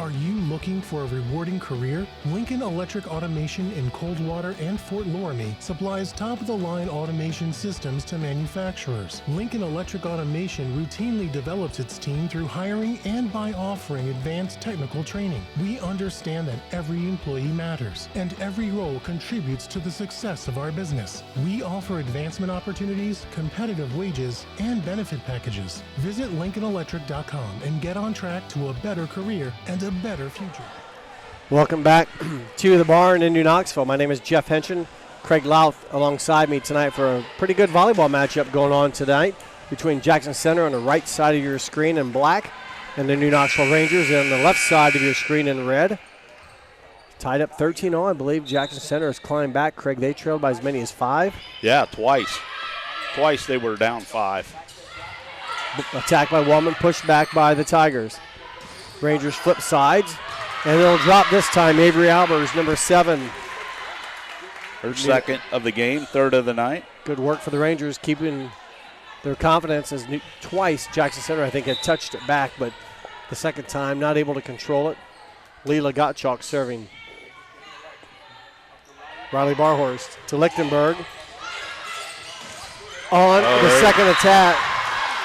Speaker 12: Are you looking for a rewarding career? Lincoln Electric Automation in Coldwater and Fort Loramie supplies top-of-the-line automation systems to manufacturers. Lincoln Electric Automation routinely develops its team through hiring and by offering advanced technical training. We understand that every employee matters, and every role contributes to the success of our business. We offer advancement opportunities, competitive wages, and benefit packages. Visit LincolnElectric.com and get on track to a better career and a better future.
Speaker 1: Welcome back to the barn in New Knoxville. My name is Jeff Henson. Craig Louth alongside me tonight for a pretty good volleyball matchup going on tonight between Jackson Center on the right side of your screen in black and the New Knoxville Rangers on the left side of your screen in red. Tied up 13-0. I believe Jackson Center has climbed back. Craig, they trailed by as many as 5.
Speaker 2: Yeah, twice. Twice they were down 5.
Speaker 1: Attack by Wellman, pushed back by the Tigers. Rangers flip sides, and it'll drop this time. Avery Albers, number 7.
Speaker 2: Her second of the game, third of the night.
Speaker 1: Good work for the Rangers, keeping their confidence as twice Jackson Center, I think, had touched it back, but the second time not able to control it. Leela Gottschalk serving. Riley Barhorst to Lichtenberg. On the second attack,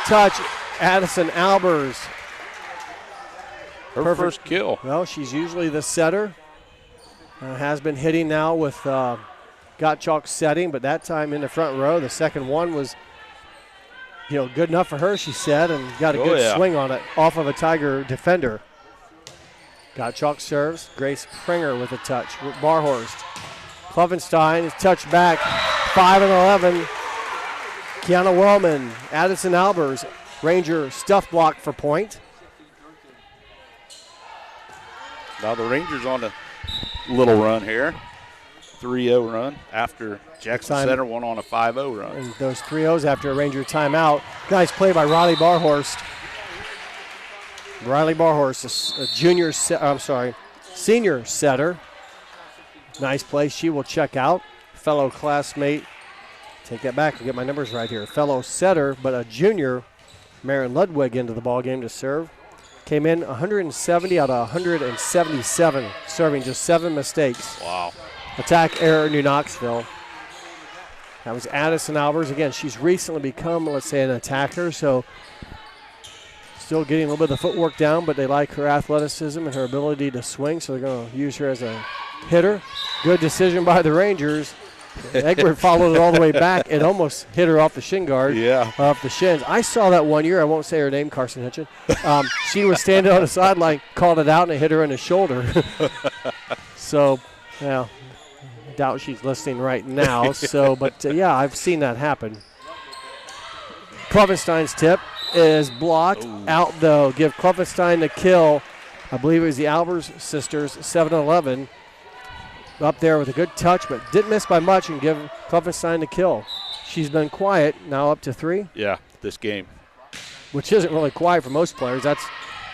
Speaker 1: touch, Addison Albers.
Speaker 2: Her first kill.
Speaker 1: Well, she's usually the setter. Has been hitting now with Gottschalk setting, but that time in the front row, the second one was, good enough for her, she said, and got a good swing on it off of a Tiger defender. Gottschalk serves. Grace Pringer with a touch. Barhorst. Klovenstein is touched back. 5-11. Kiana Wellman, Addison Albers, Ranger stuff block for point.
Speaker 2: Now the Rangers on a little run here. 3-0 run after Jackson Center went on a 5-0 run.
Speaker 1: And those 3-0s after a Ranger timeout. Nice play by Riley Barhorst. Riley Barhorst, a senior setter. Nice play. She will check out. Fellow classmate. Take that back. I'll get my numbers right here. Fellow setter, but a junior, Marin Ludwig, into the ballgame to serve. Came in 170 out of 177, serving just 7 mistakes.
Speaker 2: Wow.
Speaker 1: Attack error, New Knoxville. That was Addison Albers. Again, she's recently become, let's say, an attacker, so still getting a little bit of the footwork down, but they like her athleticism and her ability to swing, so they're going to use her as a hitter. Good decision by the Rangers. Egbert followed it all the way back. It almost hit her off the shin guard, off the shins. I saw that one year. I won't say her name, Carson Hitchin. She was standing on the sideline, called it out, and it hit her in the shoulder. So, I doubt she's listening right now. But I've seen that happen. Klovenstein's tip is blocked out, though. Give Klovenstein the kill. I believe it was the Albers sisters, 7-11. Up there with a good touch, but didn't miss by much and give Klovenstein the kill. She's been quiet, now up to 3.
Speaker 2: Yeah, this game.
Speaker 1: Which isn't really quiet for most players. That's,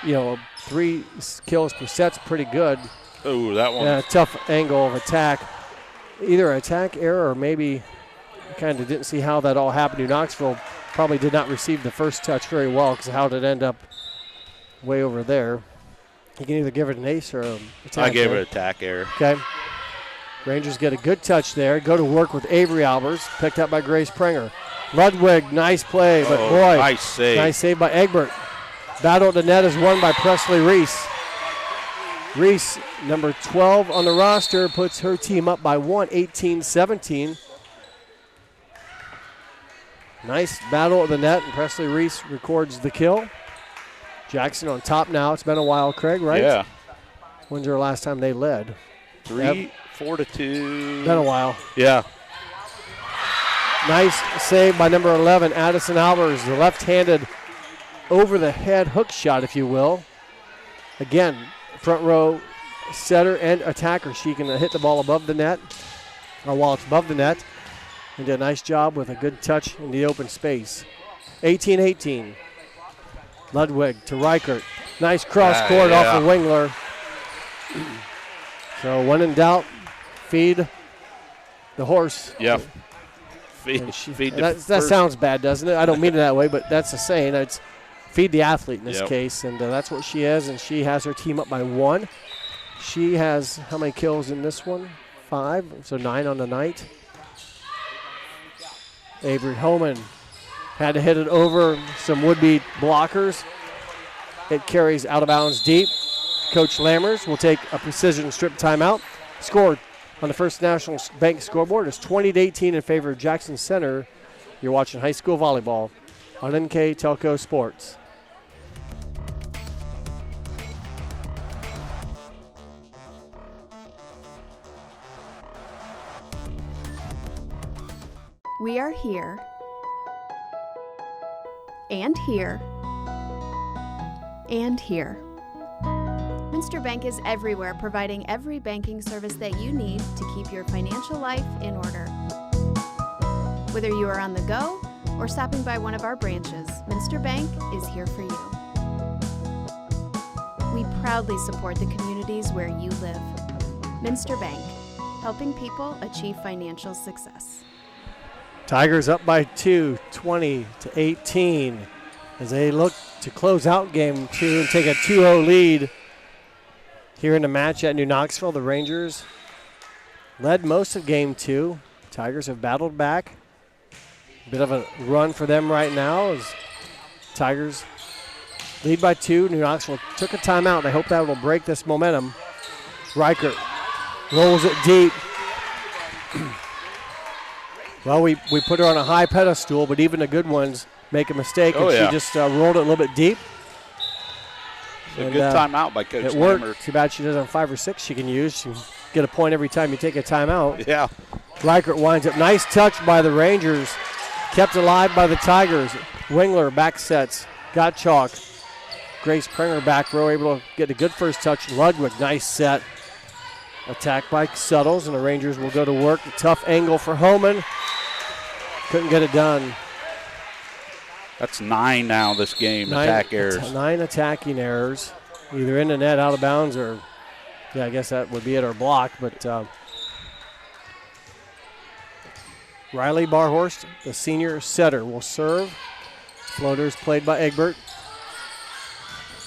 Speaker 1: 3 kills per set's pretty good.
Speaker 2: Oh, that one.
Speaker 1: A tough angle of attack. Either an attack error or maybe kind of didn't see how that all happened. New Knoxville probably did not receive the first touch very well because how did it end up way over there. You can either give it an ace or an attack
Speaker 2: I gave
Speaker 1: error.
Speaker 2: it an attack error.
Speaker 1: Okay. Rangers get a good touch there. Go to work with Avery Albers, picked up by Grace Pringer. Ludwig, nice play, but boy.
Speaker 2: Nice save.
Speaker 1: Nice save by Egbert. Battle at the net is won by Presley Reese. Reese, number 12 on the roster, puts her team up by 1, 18-17. Nice battle at the net, and Presley Reese records the kill. Jackson on top now. It's been a while, Craig, right?
Speaker 2: Yeah.
Speaker 1: When's the last time they led?
Speaker 2: 4-2.
Speaker 1: Been a while.
Speaker 2: Yeah.
Speaker 1: Nice save by number 11, Addison Albers, the left-handed over-the-head hook shot, if you will. Again, front row setter and attacker. She can hit the ball above the net, or while it's above the net, and did a nice job with a good touch in the open space. 18-18. Ludwig to Reichert. Nice cross court off of Wingler. So when in doubt, feed the horse.
Speaker 2: Yep.
Speaker 1: That sounds bad, doesn't it? I don't mean it that way, but that's the saying. It's feed the athlete in this
Speaker 2: Yep.
Speaker 1: case, and that's what she is, and she has her team up by 1. She has how many kills in this one? 5, so 9 on the night. Avery Homan had to hit it over some would-be blockers. It carries out of bounds deep. Coach Lammers will take a precision strip timeout. Scored on the First National Bank scoreboard is 20-18 in favor of Jackson Center. You're watching high school volleyball on NK Telco Sports.
Speaker 8: We are here and here and here. Minster Bank is everywhere, providing every banking service that you need to keep your financial life in order. Whether you are on the go or stopping by one of our branches, Minster Bank is here for you. We proudly support the communities where you live. Minster Bank, helping people achieve financial success.
Speaker 1: Tigers up by 2, 20-18, as they look to close out game 2 and take a 2-0 lead here in the match at New Knoxville. The Rangers led most of game 2. Tigers have battled back. Bit of a run for them right now as Tigers lead by 2. New Knoxville took a timeout. They hope that will break this momentum. Reichert rolls it deep. Well, we put her on a high pedestal, but even the good ones make a mistake, and she just rolled it a little bit deep.
Speaker 2: A good timeout by Coach
Speaker 1: It worked.
Speaker 2: Lammers.
Speaker 1: Too bad she doesn't have 5 or 6 she can use. She can get a point every time you take a timeout.
Speaker 2: Yeah.
Speaker 1: Reichert winds up. Nice touch by the Rangers. Kept alive by the Tigers. Wingler back sets. Got chalk. Grace Prenger back row, able to get a good first touch. Ludwig, nice set. Attack by Suttles, and the Rangers will go to work. A tough angle for Homan. Couldn't get it done.
Speaker 2: That's 9 now this game, attack errors.
Speaker 1: 9 attacking errors, either in the net, out of bounds, or, yeah, I guess that would be it, or block. But Riley Barhorst, the senior setter, will serve. Floaters played by Egbert.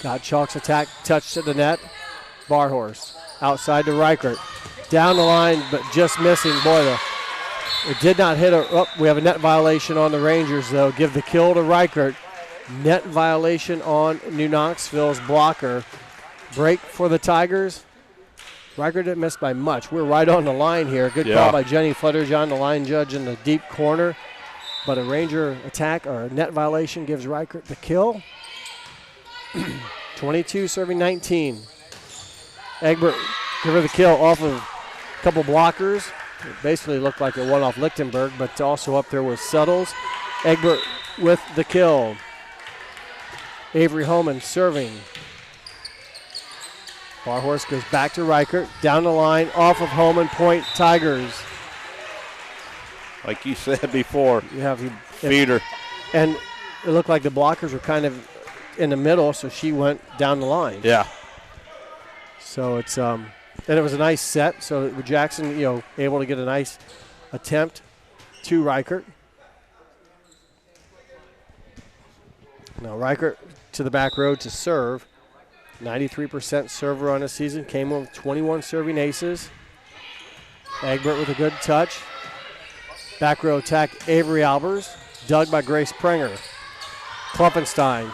Speaker 1: Got Chalk's attack touched at the net. Barhorst outside to Reichert. Down the line, but just missing. Boy, it did not hit her. Oh, we have a net violation on the Rangers, though. Give the kill to Reichert. Net violation on New Knoxville's blocker. Break for the Tigers. Reichert didn't miss by much. We're right on the line here. Good call by Jenny Flutterjohn, the line judge in the deep corner. But a Ranger attack or a net violation gives Reichert the kill. 22 serving 19. Egbert give her the kill off of a couple blockers. It basically looked like a one off Lichtenberg, but also up there was Suttles. Egbert with the kill. Avery Homan serving. Barhorst goes back to Reichert. Down the line, off of Homan, point Tigers.
Speaker 2: Like you said before,
Speaker 1: You have
Speaker 2: feeder.
Speaker 1: And it looked like the blockers were kind of in the middle, so she went down the line.
Speaker 2: Yeah.
Speaker 1: So it's and it was a nice set. So Jackson, able to get a nice attempt to Reichert. Now Reichert to the back row to serve. 93% server on the season. Came with 21 serving aces. Egbert with a good touch. Back row attack, Avery Albers. Dug by Grace Prenger. Kloppenstein.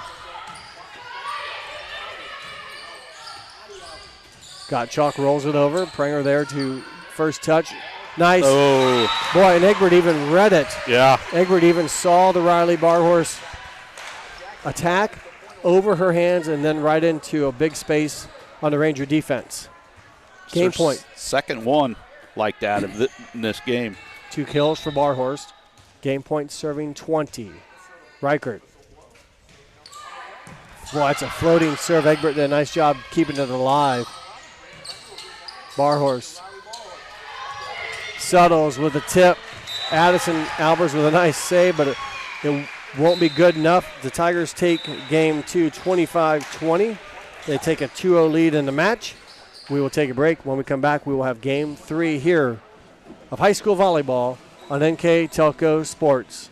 Speaker 1: Got Chalk, rolls it over. Prenger there to first touch. Nice.
Speaker 2: Oh.
Speaker 1: Boy, and Egbert even read it.
Speaker 2: Yeah.
Speaker 1: Egbert even saw the Riley Barhorse attack over her hands and then right into a big space on the Ranger defense. Game point.
Speaker 2: Second one like that in this game.
Speaker 1: 2 kills for Barhorst. Game point serving 20. Reichert. Boy, it's a floating serve. Egbert did a nice job keeping it alive. Barhorst. Suttles with a tip. Addison Albers with a nice save, but it won't be good enough. The Tigers take game 2 25-20. They take a 2-0 lead in the match. We will take a break. When we come back, we will have game 3 here of high school volleyball on NK Telco Sports.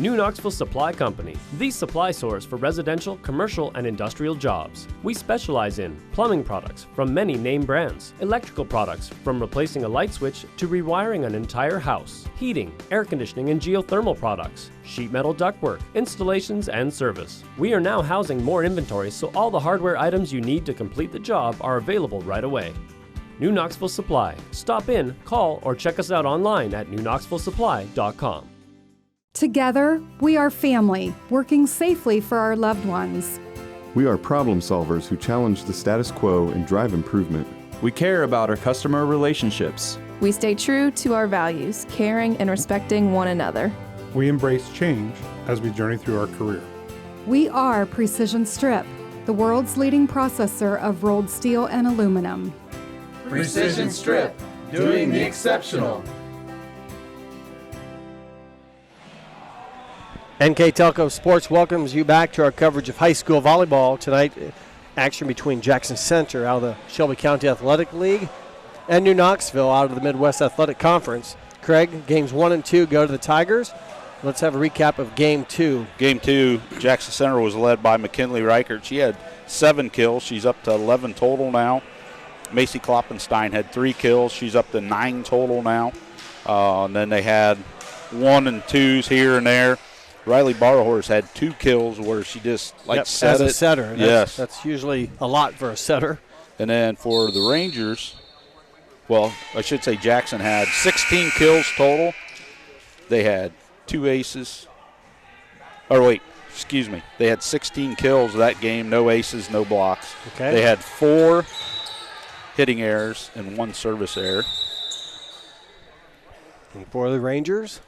Speaker 13: New Knoxville Supply Company, the supply source for residential, commercial, and industrial jobs. We specialize in plumbing products from many name brands, electrical products from replacing a light switch to rewiring an entire house, heating, air conditioning, and geothermal products, sheet metal ductwork, installations, and service. We are now housing more inventory, so all the hardware items you need to complete the job are available right away. New Knoxville Supply. Stop in, call, or check us out online at newknoxvillesupply.com.
Speaker 14: Together, we are family, working safely for our loved ones.
Speaker 15: We are problem solvers who challenge the status quo and drive improvement.
Speaker 16: We care about our customer relationships.
Speaker 17: We stay true to our values, caring and respecting one another.
Speaker 18: We embrace change as we journey through our career.
Speaker 14: We are Precision Strip, the world's leading processor of rolled steel and aluminum.
Speaker 19: Precision Strip, doing the exceptional.
Speaker 1: NK Telco Sports welcomes you back to our coverage of high school volleyball. Tonight, action between Jackson Center out of the Shelby County Athletic League and New Knoxville out of the Midwest Athletic Conference. Craig, games 1 and 2 go to the Tigers. Let's have a recap of game 2.
Speaker 2: Game 2, Jackson Center was led by McKinley Reichert. She had 7 kills. She's up to 11 total now. Macy Kloppenstein had 3 kills. She's up to 9 total now. And then they had 1 and 2s here and there. Riley Barhorse had 2 kills where she just set
Speaker 1: as
Speaker 2: it.
Speaker 1: a setter.
Speaker 2: Yes.
Speaker 1: That's usually a lot for a setter.
Speaker 2: And then for the Rangers, well, I should say Jackson had 16 kills total. They had 2 aces. They had 16 kills that game, no aces, no blocks.
Speaker 1: Okay.
Speaker 2: They had 4 hitting errors and 1 service error.
Speaker 1: And for the Rangers?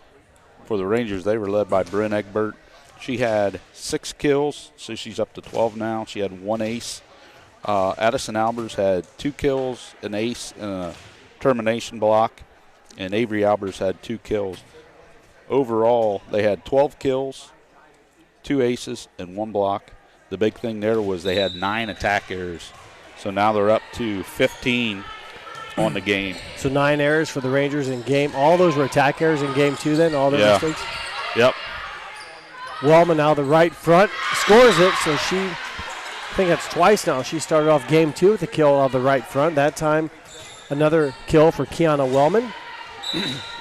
Speaker 2: For the Rangers, they were led by Bryn Egbert. She had 6 kills, so she's up to 12 now. She had 1 ace. Addison Albers had 2 kills, an ace, and a termination block. And Avery Albers had 2 kills. Overall, they had 12 kills, 2 aces, and 1 block. The big thing there was they had 9 attack errors. So now they're up to 15 on the game.
Speaker 1: So 9 errors for the Rangers in game. All those were attack errors in game 2 then, all their mistakes?
Speaker 2: Yep.
Speaker 1: Wellman now the right front, scores it, so I think that's twice now. She started off game 2 with a kill on the right front. That time, another kill for Kiana Wellman.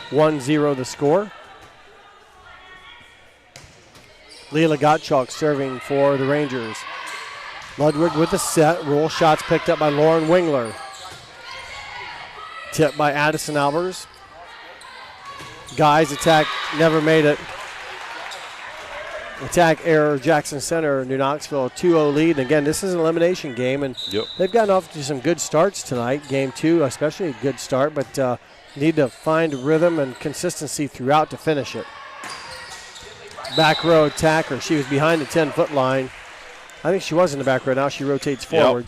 Speaker 1: 1-0 the score. Leela Gottschalk serving for the Rangers. Ludwig with the set. Roll shots picked up by Lauren Wingler. Tipped by Addison Albers. Guys attack, never made it. Attack error, Jackson Center, New Knoxville, 2-0 lead. And again, this is an elimination game, and they've gotten off to some good starts tonight. Game 2, especially a good start, but need to find rhythm and consistency throughout to finish it. Back row attacker. She was behind the 10-foot line. I think she was in the back row. Now she rotates forward.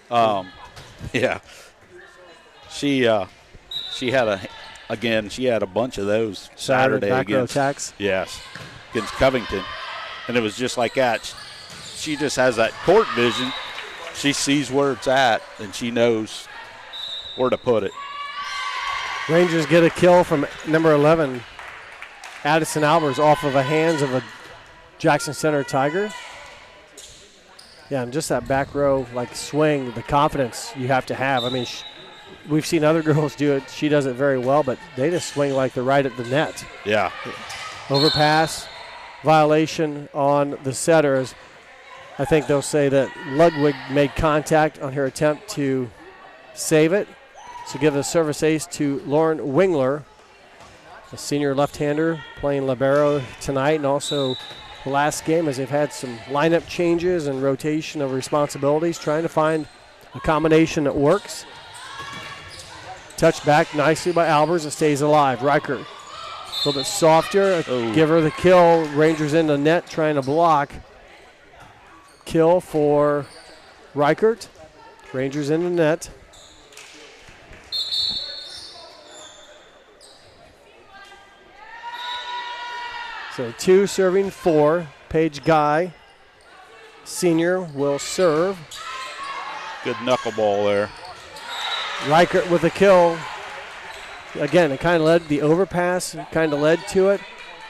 Speaker 2: Yeah. She had a bunch of those Saturday
Speaker 1: back row
Speaker 2: against
Speaker 1: attacks.
Speaker 2: Yes, against Covington, and it was just like that. She just has that court vision. She sees where it's at, and she knows where to put it.
Speaker 1: Rangers get a kill from number 11, Addison Albers, off of the hands of a Jackson Center Tiger. Yeah, and just that back row swing, the confidence you have to have. I mean, we've seen other girls do it. She does it very well, but they just swing like they're right at the net.
Speaker 2: Yeah.
Speaker 1: Overpass, violation on the setters. I think they'll say that Ludwig made contact on her attempt to save it. So give a service ace to Lauren Wingler, a senior left-hander playing libero tonight, and also the last game as they've had some lineup changes and rotation of responsibilities, trying to find a combination that works. Touched back nicely by Albers. It stays alive. Reichert, a little bit softer. Give her the kill. Rangers in the net trying to block. Kill for Reichert. Rangers in the net. So 2 serving 4. Paige Guy, senior, will serve.
Speaker 2: Good knuckleball there.
Speaker 1: Reichert with a kill. Again, it kind of led, the overpass kind of led to it.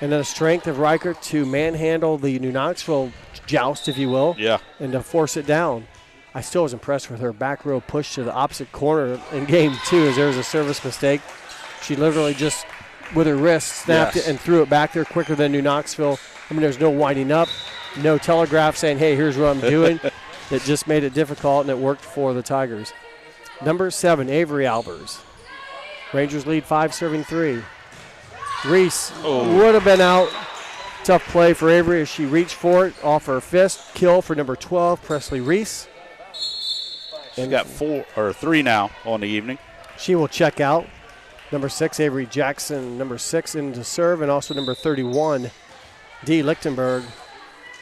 Speaker 1: And then the strength of Reichert to manhandle the New Knoxville joust, if you will.
Speaker 2: Yeah.
Speaker 1: And to force it down. I still was impressed with her back row push to the opposite corner in game 2 as there was a service mistake. She literally just, with her wrist, snapped it and threw it back there quicker than New Knoxville. I mean, there's no winding up, no telegraph saying, hey, here's what I'm doing. It just made it difficult, and it worked for the Tigers. Number 7, Avery Albers. Rangers lead 5, serving 3. Reese would have been out. Tough play for Avery as she reached for it off her fist. Kill for number 12, Presley Reese.
Speaker 2: She's got 3 now on the evening.
Speaker 1: She will check out. Number 6, Avery Jackson. Number 6 into serve, and also number 31, Dee Lichtenberg,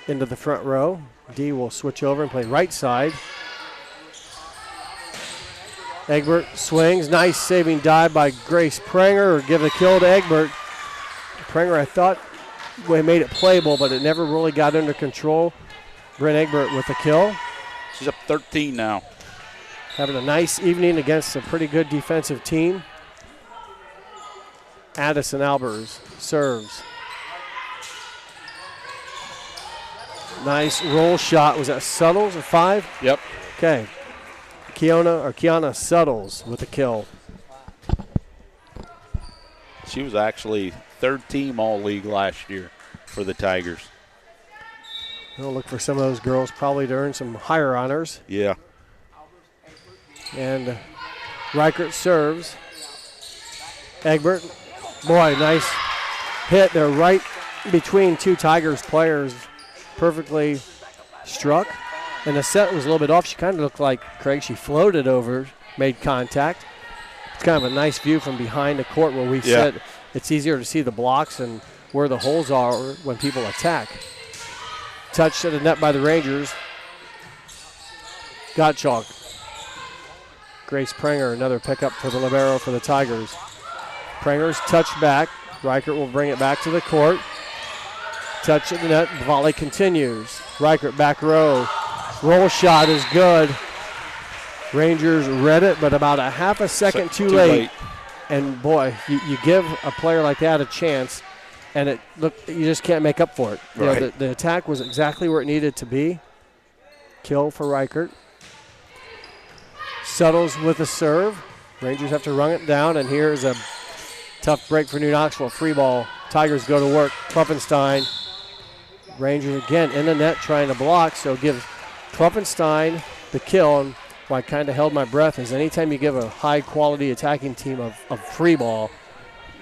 Speaker 1: into the front row. Dee will switch over and play right side. Egbert swings. Nice saving dive by Grace Pranger. Give the kill to Egbert. Pranger, I thought, made it playable, but it never really got under control. Brent Egbert with the kill.
Speaker 2: She's up 13 now.
Speaker 1: Having a nice evening against a pretty good defensive team. Addison Albers serves. Nice roll shot. Was that Suttles or 5?
Speaker 2: Yep.
Speaker 1: Okay. Kiana Suttles with the kill.
Speaker 2: She was actually third team all-league last year for the Tigers.
Speaker 1: We'll look for some of those girls probably to earn some higher honors.
Speaker 2: Yeah.
Speaker 1: And Reichert serves. Egbert, boy, nice hit. They're right between 2 Tigers players. Perfectly struck. And the set was a little bit off. She kind of looked like, Craig, she floated over, made contact. It's kind of a nice view from behind the court where we sit. It's easier to see the blocks and where the holes are when people attack. Touched at the net by the Rangers. Gottschalk. Grace Pranger, another pickup for the libero for the Tigers. Pranger's touched back. Reichert will bring it back to the court. Touch at the net. Volley continues. Reichert back row. Roll shot is good. Rangers read it, but about a half a second too late. And boy, you give a player like that a chance, and you just can't make up for it.
Speaker 2: Right.
Speaker 1: You know, the attack was exactly where it needed to be. Kill for Reichert. Suttles with a serve. Rangers have to run it down, and here's a tough break for New Knoxville. Free ball. Tigers go to work. Klopfenstein. Rangers again in the net trying to block, so give Klopfenstein the kill. And I kind of held my breath is anytime you give a high-quality attacking team of free ball,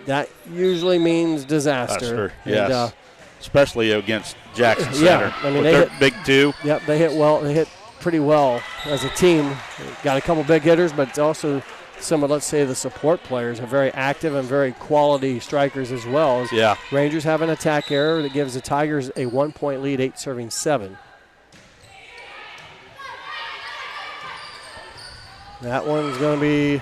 Speaker 1: that usually means disaster.
Speaker 2: Yes.
Speaker 1: And,
Speaker 2: especially against Jackson Center.
Speaker 1: I mean,
Speaker 2: they're big 2.
Speaker 1: Yep, they hit well. They hit pretty well as a team. Got a couple big hitters, but also some of, let's say, the support players are very active and very quality strikers as well.
Speaker 2: Yeah.
Speaker 1: Rangers have an attack error that gives the Tigers a 1-point lead, 8 serving 7. That one's going to be,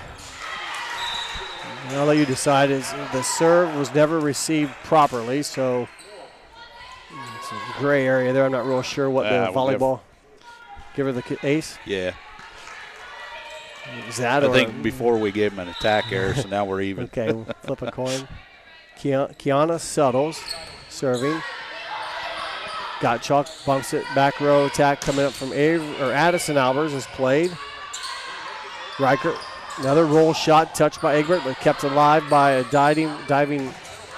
Speaker 1: I'll let you decide. The serve was never received properly, so it's a gray area there. I'm not real sure what the volleyball. Give her the ace?
Speaker 2: Yeah.
Speaker 1: Is that
Speaker 2: I think before we gave him an attack error, so now we're even.
Speaker 1: Okay, we'll flip a coin. Kiana Suttles serving. Gottschalk bumps it. Back row attack coming up from Addison Albers is played. Reichert, another roll shot touched by Egbert, but kept alive by a diving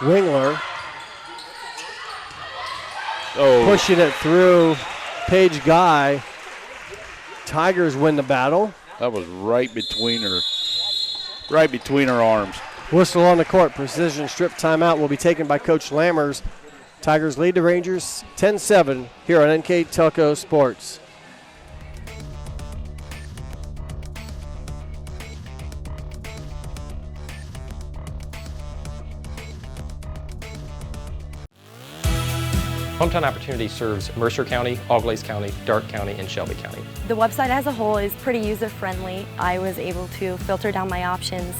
Speaker 1: Wingler. Pushing it through Paige Guy. Tigers win the battle.
Speaker 2: That was right between her arms.
Speaker 1: Whistle on the court. Precision strip timeout will be taken by Coach Lammers. Tigers lead the Rangers 10-7 here on NK Telco Sports.
Speaker 4: Hometown Opportunity serves Mercer County, Auglaize County, Darke County, and Shelby County.
Speaker 3: The website as a whole is pretty user-friendly. I was able to filter down my options,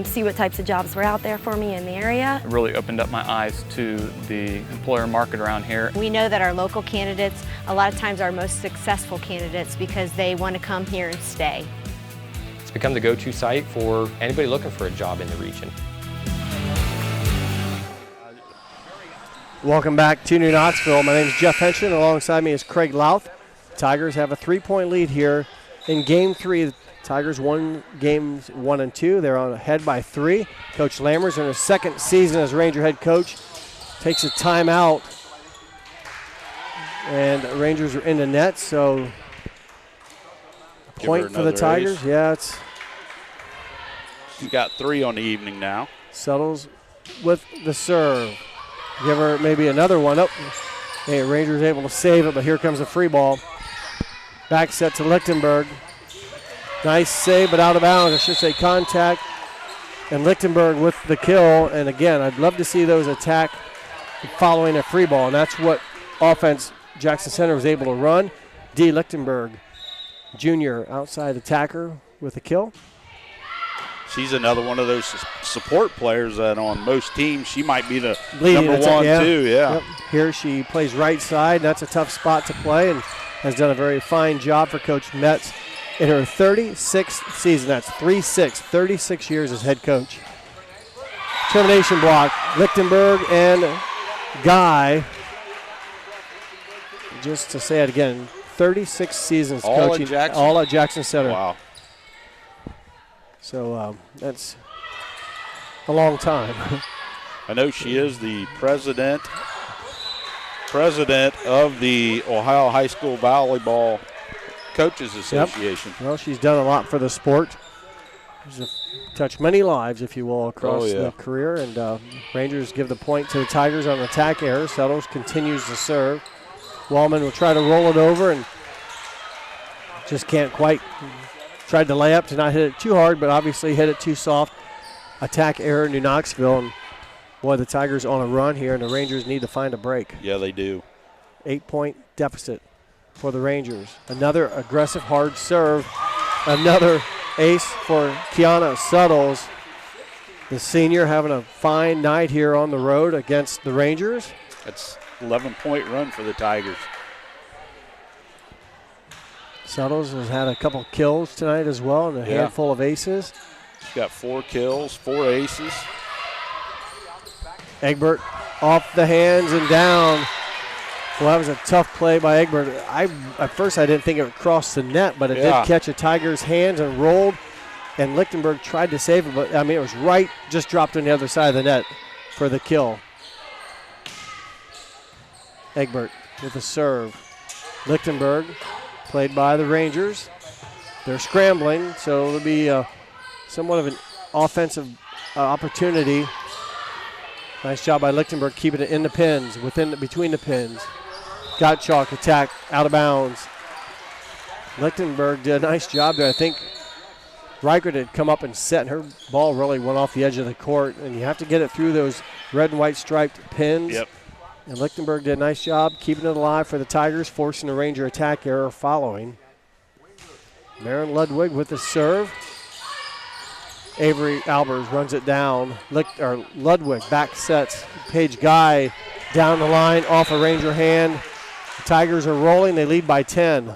Speaker 3: see what types of jobs were out there for me in the area.
Speaker 20: It really opened up my eyes to the employer market around here.
Speaker 3: We know that our local candidates, a lot of times are our most successful candidates because they want to come here and stay.
Speaker 4: It's become the go-to site for anybody looking for a job in the region.
Speaker 1: Welcome back to New Knoxville. My name is Jeff Henson. Alongside me is Craig Louth. Tigers have a 3-point lead here in Game 3. The Tigers won games 1 and 2. They're on ahead by 3. Coach Lammers in his second season as Ranger head coach takes a timeout. And the Rangers are in the net, so a point for the Tigers.
Speaker 2: Ace.
Speaker 1: Yeah, it's.
Speaker 2: She's got 3 on the evening now.
Speaker 1: Settles with the serve. Give her maybe another one. Oh, hey, Rangers able to save it, but here comes a free ball. Back set to Lichtenberg. Nice save, but out of bounds. I should say contact. And Lichtenberg with the kill. And again, I'd love to see those attack following a free ball. And that's what offense Jackson Center was able to run. D. Lichtenberg, junior outside attacker with a kill.
Speaker 2: She's another one of those support players that on most teams, she might be the
Speaker 1: leading
Speaker 2: number one, too. Yeah.
Speaker 1: Yep. Here she plays right side. That's a tough spot to play and has done a very fine job for Coach Metz in her 36th season. That's 3-6, 36 years as head coach. Termination block, Lichtenberg and Guy. Just to say it again, 36 seasons
Speaker 2: all
Speaker 1: coaching,
Speaker 2: all
Speaker 1: at Jackson Center.
Speaker 2: Wow.
Speaker 1: So that's a long time.
Speaker 2: I know she is the president of the Ohio High School Volleyball Coaches Association.
Speaker 1: Yep. Well, she's done a lot for the sport. She's touched many lives, if you will, across the career. And Rangers give the point to the Tigers on attack error. Settles continues to serve. Wallman will try to roll it over and just can't quite. Tried to lay up to not hit it too hard, but obviously hit it too soft. Attack error, New Knoxville. And boy, the Tigers on a run here, and the Rangers need to find a break.
Speaker 2: Yeah, they do.
Speaker 1: 8-point deficit for the Rangers. Another aggressive hard serve. Another ace for Kiana Suttles. The senior having a fine night here on the road against the Rangers.
Speaker 2: That's 11-point run for the Tigers.
Speaker 1: Suttles has had a couple kills tonight as well and a handful of aces.
Speaker 2: She's got 4 kills, 4 aces.
Speaker 1: Egbert off the hands and down. Well, that was a tough play by Egbert. At first I didn't think it would cross the net, but it did catch a Tiger's hands and rolled. And Lichtenberg tried to save it, but I mean it was right, just dropped on the other side of the net for the kill. Egbert with a serve. Lichtenberg played by the Rangers. They're scrambling, so it'll be somewhat of an offensive opportunity. Nice job by Lichtenberg keeping it in the pins, between the pins. Gottschalk attack out of bounds. Lichtenberg did a nice job there. I think Reichert had come up and set, and her ball really went off the edge of the court, and you have to get it through those red and white striped pins.
Speaker 2: Yep.
Speaker 1: And Lichtenberg did a nice job keeping it alive for the Tigers, forcing a Ranger attack error following. Maren Ludwig with the serve. Avery Albers runs it down. Ludwig back sets. Paige Guy down the line off a Ranger hand. The Tigers are rolling. They lead by 10.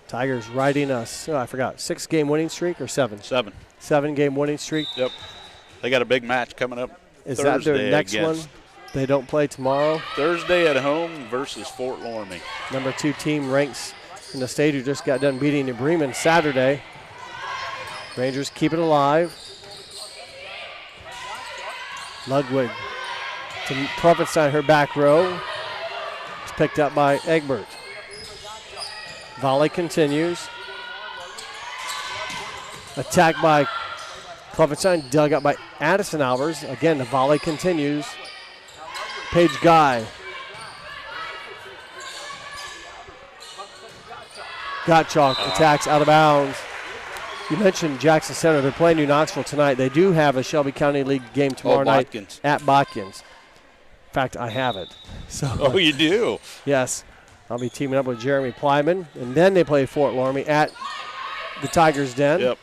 Speaker 1: Tigers riding us. Oh, I forgot. 6-game winning streak or 7?
Speaker 2: 7.
Speaker 1: 7-game winning streak.
Speaker 2: Yep. They got a big match coming up.
Speaker 1: Is
Speaker 2: Thursday
Speaker 1: that their next one? They don't play tomorrow.
Speaker 2: Thursday at home versus Fort Loramie.
Speaker 1: Number 2 team ranks in the state who just got done beating New Bremen Saturday. Rangers keep it alive. Ludwig to Klopfenstein, her back row. It's picked up by Egbert. Volley continues. Attack by Klopfenstein, dug up by Addison Albers. Again, the volley continues. Paige Guy. Gottschalk attacks out of bounds. You mentioned Jackson Center. They're playing New Knoxville tonight. They do have a Shelby County League game tomorrow night at Botkins. In fact, I have it. So.
Speaker 2: Oh, you do?
Speaker 1: Yes. I'll be teaming up with Jeremy Plyman. And then they play Fort Loramie at the Tigers Den.
Speaker 2: Yep.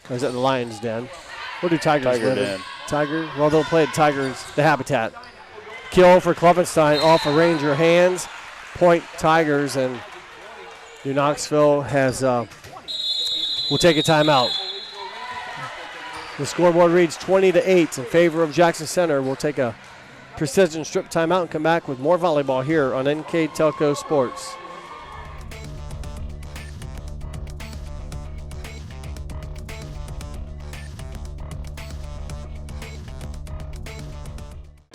Speaker 1: Or is that the Lions Den? Where do Tigers
Speaker 2: Tiger
Speaker 1: live?
Speaker 2: Den.
Speaker 1: Tiger? Well, they'll play at Tigers, the Habitat. Kill for Klopfenstein off of Ranger hands. Point Tigers, and New Knoxville has will take a timeout. The scoreboard reads 20-8 in favor of Jackson Center. We'll take a precision strip timeout and come back with more volleyball here on NK Telco Sports.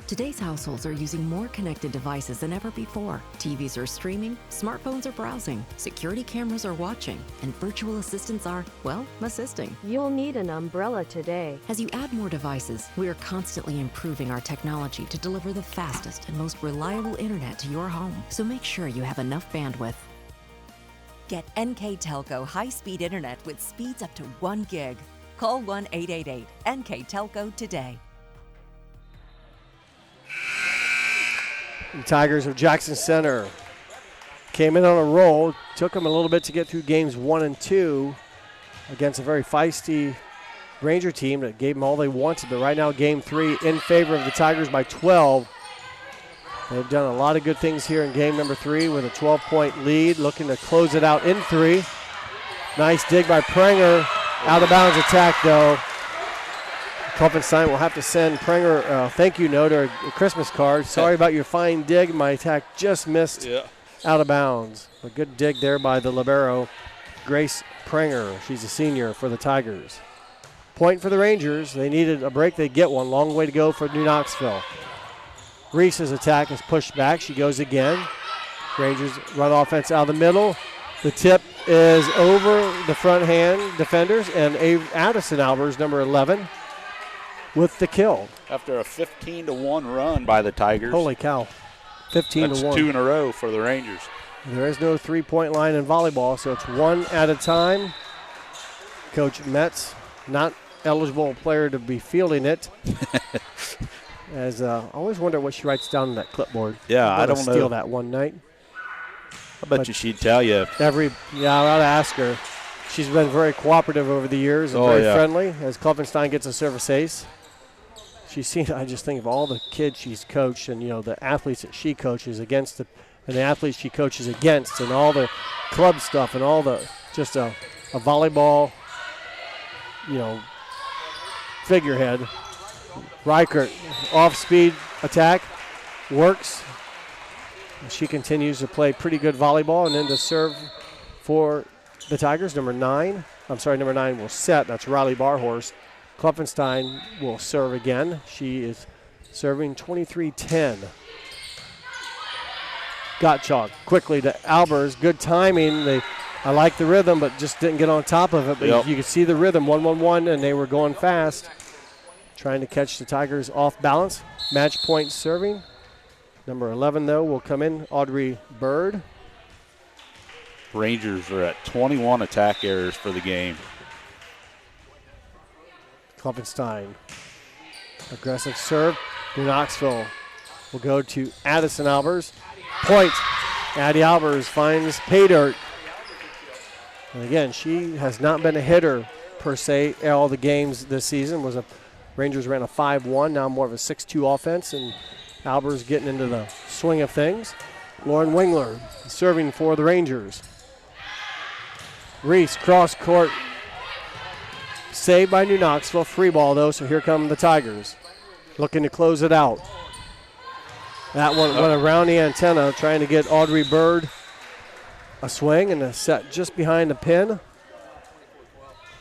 Speaker 21: Today's households are using more connected devices than ever before. TVs are streaming, smartphones are browsing, security cameras are watching, and virtual assistants are, well, assisting.
Speaker 22: You'll need an umbrella today.
Speaker 21: As you add more devices, we are constantly improving our technology to deliver the fastest and most reliable internet to your home. So make sure you have enough bandwidth.
Speaker 23: Get NK Telco high-speed internet with speeds up to 1 gig. Call 1-888-NK-TELCO today.
Speaker 1: The Tigers of Jackson Center came in on a roll. Took them a little bit to get through games 1 and 2 against a very feisty Ranger team that gave them all they wanted. But right now, game 3 in favor of the Tigers by 12. They've done a lot of good things here in game number 3 with a 12-point lead, looking to close it out in 3. Nice dig by Prenger. Out of bounds attack, though. Klopfenstein will have to send Prenger a thank you note or a Christmas card. Sorry about your fine dig. My attack just missed out of bounds. A good dig there by the libero, Grace Prenger. She's a senior for the Tigers. Point for the Rangers. They needed a break. They get one. Long way to go for New Knoxville. Reese's attack is pushed back. She goes again. Rangers run offense out of the middle. The tip is over the front hand defenders, and Addison Albers, number 11, with the kill.
Speaker 2: After a 15-1 run by the Tigers.
Speaker 1: Holy cow. 15-1.
Speaker 2: That's 2 in a row for the Rangers.
Speaker 1: There is no three-point line in volleyball, so it's one at a time. Coach Metz, not eligible player to be fielding it. As I always wonder what she writes down on that clipboard.
Speaker 2: Yeah, I don't know.
Speaker 1: Steal that one night.
Speaker 2: I bet you she'd tell you.
Speaker 1: I ought to ask her. She's been very cooperative over the years and very friendly as Klopfenstein gets a service ace. She's seen, I just think of all the kids she's coached and, the athletes that she coaches against and the athletes she coaches against and all the club stuff and all the, just a volleyball, figurehead. Reichert, off-speed attack, works. She continues to play pretty good volleyball and then to serve for the Tigers. Number 9 will set. That's Riley Barhorst. Klopfenstein will serve again. She is serving 23-10. Gottschalk quickly to Albers. Good timing. I like the rhythm, but just didn't get on top of it. But you could see the rhythm, 1-1-1, and they were going fast. Trying to catch the Tigers off balance. Match point serving. Number 11, though, will come in, Audrey Bird.
Speaker 2: Rangers are at 21 attack errors for the game.
Speaker 1: Klopfenstein. Aggressive serve. New Knoxville will go to Addison Albers. Point. Addie Albers finds pay dirt. And again, she has not been a hitter per se all the games this season. Rangers ran a 5-1, now more of a 6-2 offense, and Albers getting into the swing of things. Lauren Wingler serving for the Rangers. Reese, cross court, saved by New Knoxville. Free ball, though, so here come the Tigers. Looking to close it out. That one went around the antenna, trying to get Audrey Bird a swing and a set just behind the pin.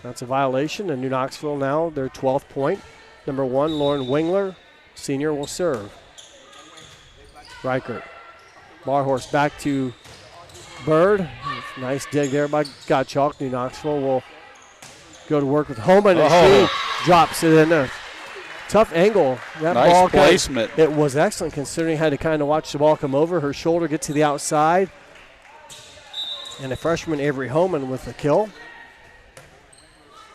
Speaker 1: That's a violation, and New Knoxville now their 12th point. Number 1, Lauren Wingler, senior, will serve. Reichert. Barhorst back to Bird. Nice dig there by Gottschalk. New Knoxville will go to work with Homan, and she drops it in there. Tough angle. That
Speaker 2: nice
Speaker 1: ball
Speaker 2: placement.
Speaker 1: It was excellent considering had to kind of watch the ball come over. Her shoulder get to the outside. And the freshman Avery Homan with the kill.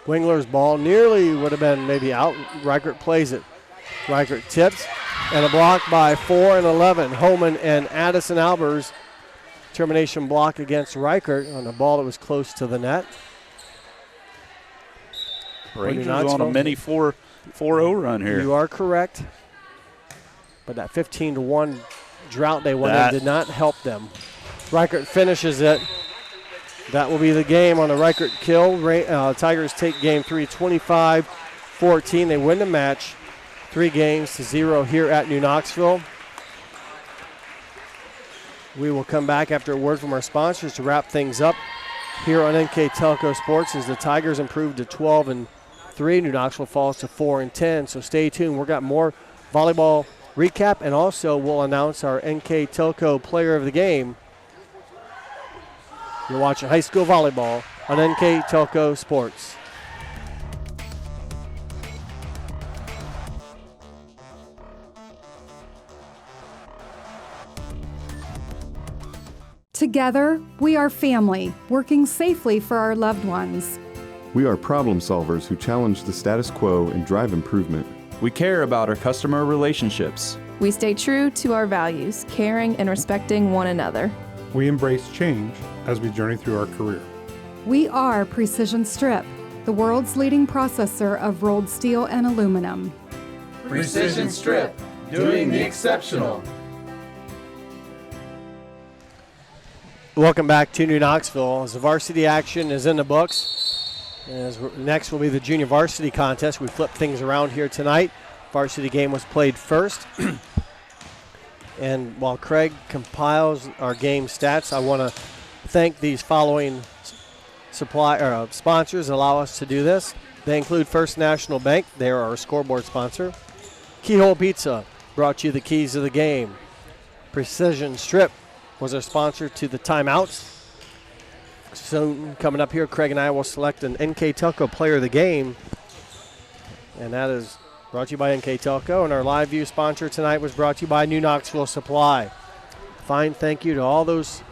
Speaker 1: Wingler's ball nearly would have been maybe out. Reichert plays it. Reichert tips. And a block by 4 and 11. Homan and Addison Albers. Termination block against Reichert on a ball that was close to the net.
Speaker 2: Rangers on a mini 4-0 run here.
Speaker 1: You are correct. But that 15-1 drought they went in did not help them. Reichert finishes it. That will be the game on the Reichert kill. Tigers take game 3, 25-14 14. They win the match 3-0 here at New Knoxville. We will come back after a word from our sponsors to wrap things up here on NK Telco Sports as the Tigers improve to 12-3. New Knoxville falls to 4-10. So stay tuned. We've got more volleyball recap, and also we'll announce our NK Telco Player of the Game. You're watching high school volleyball on NK Telco Sports.
Speaker 14: Together, we are family, working safely for our loved ones.
Speaker 15: We are problem solvers who challenge the status quo and drive improvement.
Speaker 16: We care about our customer relationships.
Speaker 17: We stay true to our values, caring and respecting one another.
Speaker 18: We embrace change as we journey through our career.
Speaker 14: We are Precision Strip, the world's leading processor of rolled steel and aluminum.
Speaker 19: Precision Strip, doing the exceptional.
Speaker 1: Welcome back to New Knoxville as the varsity action is in the books. Next will be the junior varsity contest. We flipped things around here tonight. Varsity game was played first. And while Craig compiles our game stats, I want to thank these following sponsors that allow us to do this. They include First National Bank. They are our scoreboard sponsor. Keyhole Pizza brought you the keys of the game. Precision Strip was our sponsor to the timeouts. Soon coming up here, Craig and I will select an NK Telco Player of the Game. And that is brought to you by NK Telco. And our live view sponsor tonight was brought to you by New Knoxville Supply. Fine thank you to all those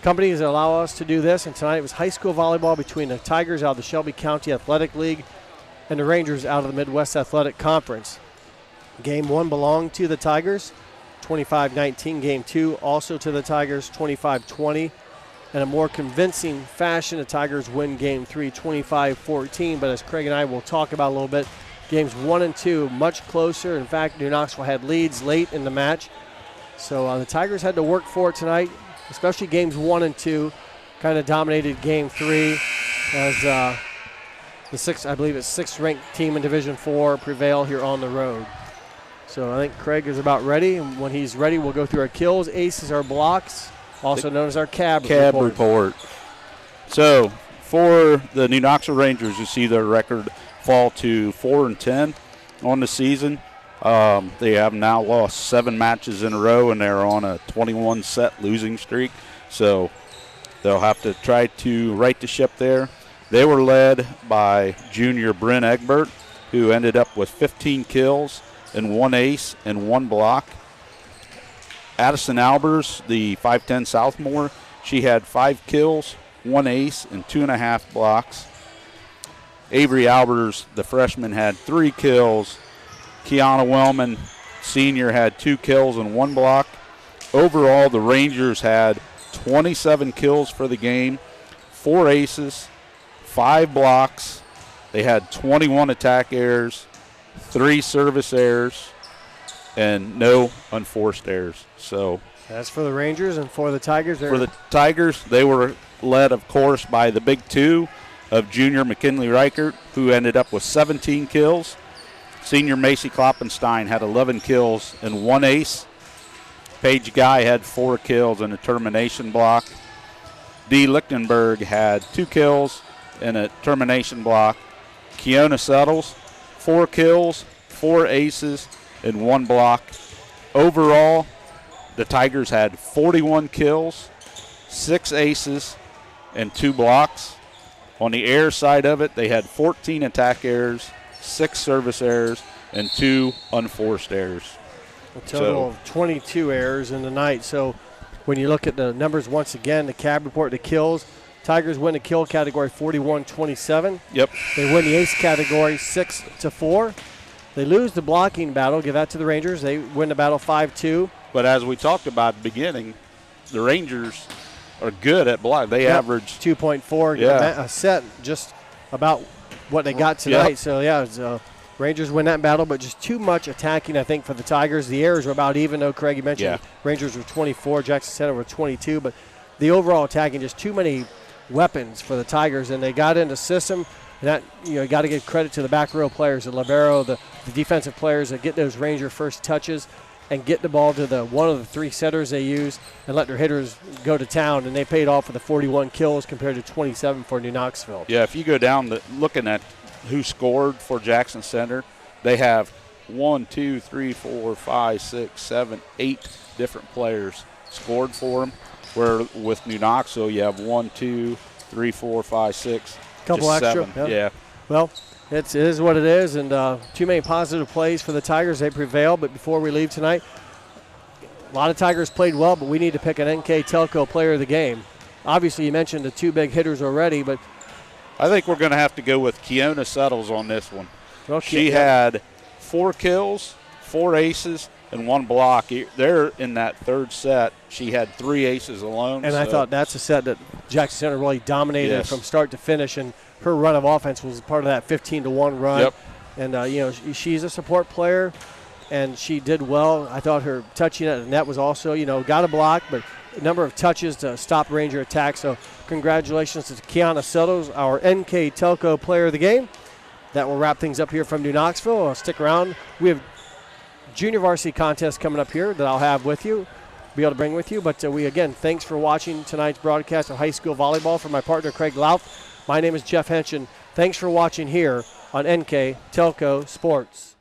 Speaker 1: companies that allow us to do this. And tonight it was high school volleyball between the Tigers out of the Shelby County Athletic League and the Rangers out of the Midwest Athletic Conference. Game 1 belonged to the Tigers. 25-19. Game 2 also to the Tigers, 25-20. In a more convincing fashion, the Tigers win Game 3, 25-14. But as Craig and I will talk about a little bit, Games 1 and 2 much closer. In fact, New Knoxville had leads late in the match. So the Tigers had to work for it tonight, especially Games 1 and 2. Kind of dominated Game 3 as the sixth ranked team in Division 4 prevail here on the road. So I think Craig is about ready, and when he's ready, we'll go through our kills, aces, our blocks, also known as our cab report.
Speaker 2: So for the New Knoxville Rangers, you see their record fall to 4-10 on the season. They have now lost 7 matches in a row, and they're on a 21-set losing streak. So they'll have to try to right the ship there. They were led by junior Bryn Egbert, who ended up with 15 kills and 1 ace and 1 block. Addison Albers, the 5'10 sophomore, she had 5 kills, 1 ace, and 2.5 blocks. Avery Albers, the freshman, had 3 kills. Kiana Wellman, senior, had 2 kills and 1 block. Overall, the Rangers had 27 kills for the game, 4 aces, 5 blocks. They had 21 attack errors, 3 service errors, and no unforced errors. So
Speaker 1: that's for the Rangers. And for the Tigers?
Speaker 2: For the Tigers, they were led, of course, by the big 2 of junior McKinley Reichert, who ended up with 17 kills. Senior Macy Kloppenstein had 11 kills and 1 ace. Paige Guy had 4 kills and a termination block. Dee Lichtenberg had 2 kills and a termination block. Kiona Settles, 4 kills, 4 aces, and 1 block. Overall, the Tigers had 41 kills, 6 aces, and 2 blocks. On the air side of it, they had 14 attack errors, 6 service errors, and 2 unforced errors.
Speaker 1: A total of 22 errors in the night. So when you look at the numbers once again, the cab report, the kills, Tigers win the kill category 41-27.
Speaker 2: Yep.
Speaker 1: They win the ace category 6-4. They lose the blocking battle. Give that to the Rangers. They win the battle 5-2.
Speaker 2: But as we talked about at the beginning, the Rangers are good at block. They average
Speaker 1: 2.4 a set, just about what they got tonight. Yep. So, Rangers win that battle, but just too much attacking, I think, for the Tigers. The errors were about even, though Craig, you mentioned Rangers were 24, Jackson Center were 22. But the overall attacking, just too many weapons for the Tigers, and they got into system. And that, you got to give credit to the back row players, the libero, the defensive players that get those Ranger first touches and get the ball to one of the 3 setters they use and let their hitters go to town. And they paid off with the 41 kills compared to 27 for New Knoxville.
Speaker 2: Yeah, if you go down looking at who scored for Jackson Center, they have 1, 2, 3, 4, 5, 6, 7, 8 different players scored for them. Where with New Knoxville, you have 1, 2, 3, 4, 5, 6,
Speaker 1: couple extra.
Speaker 2: 7. Yeah.
Speaker 1: Well, it is what it is, and too many positive plays for the Tigers. They prevail, but before we leave tonight, a lot of Tigers played well, but we need to pick an NK Telco player of the game. Obviously, you mentioned the 2 big hitters already, but
Speaker 2: I think we're going to have to go with Keona Settles on this one.
Speaker 1: Well,
Speaker 2: she had 4 kills, 4 aces, and 1 block. There in that 3rd set, she had 3 aces alone.
Speaker 1: And I thought that's a set that Jackson Center really dominated from start to finish, and her run of offense was part of that 15-1 run.
Speaker 2: Yep.
Speaker 1: And, she's a support player, and she did well. I thought her touching at the net was also, got a block, but a number of touches to stop Ranger attack. So congratulations to Keona Settles, our NK Telco player of the game. That will wrap things up here from New Knoxville. Stick around. We have junior varsity contest coming up here that I'll have with you, be able to bring with you. But thanks for watching tonight's broadcast of high school volleyball. For my partner, Craig Louth, my name is Jeff Henshin. Thanks for watching here on NK Telco Sports.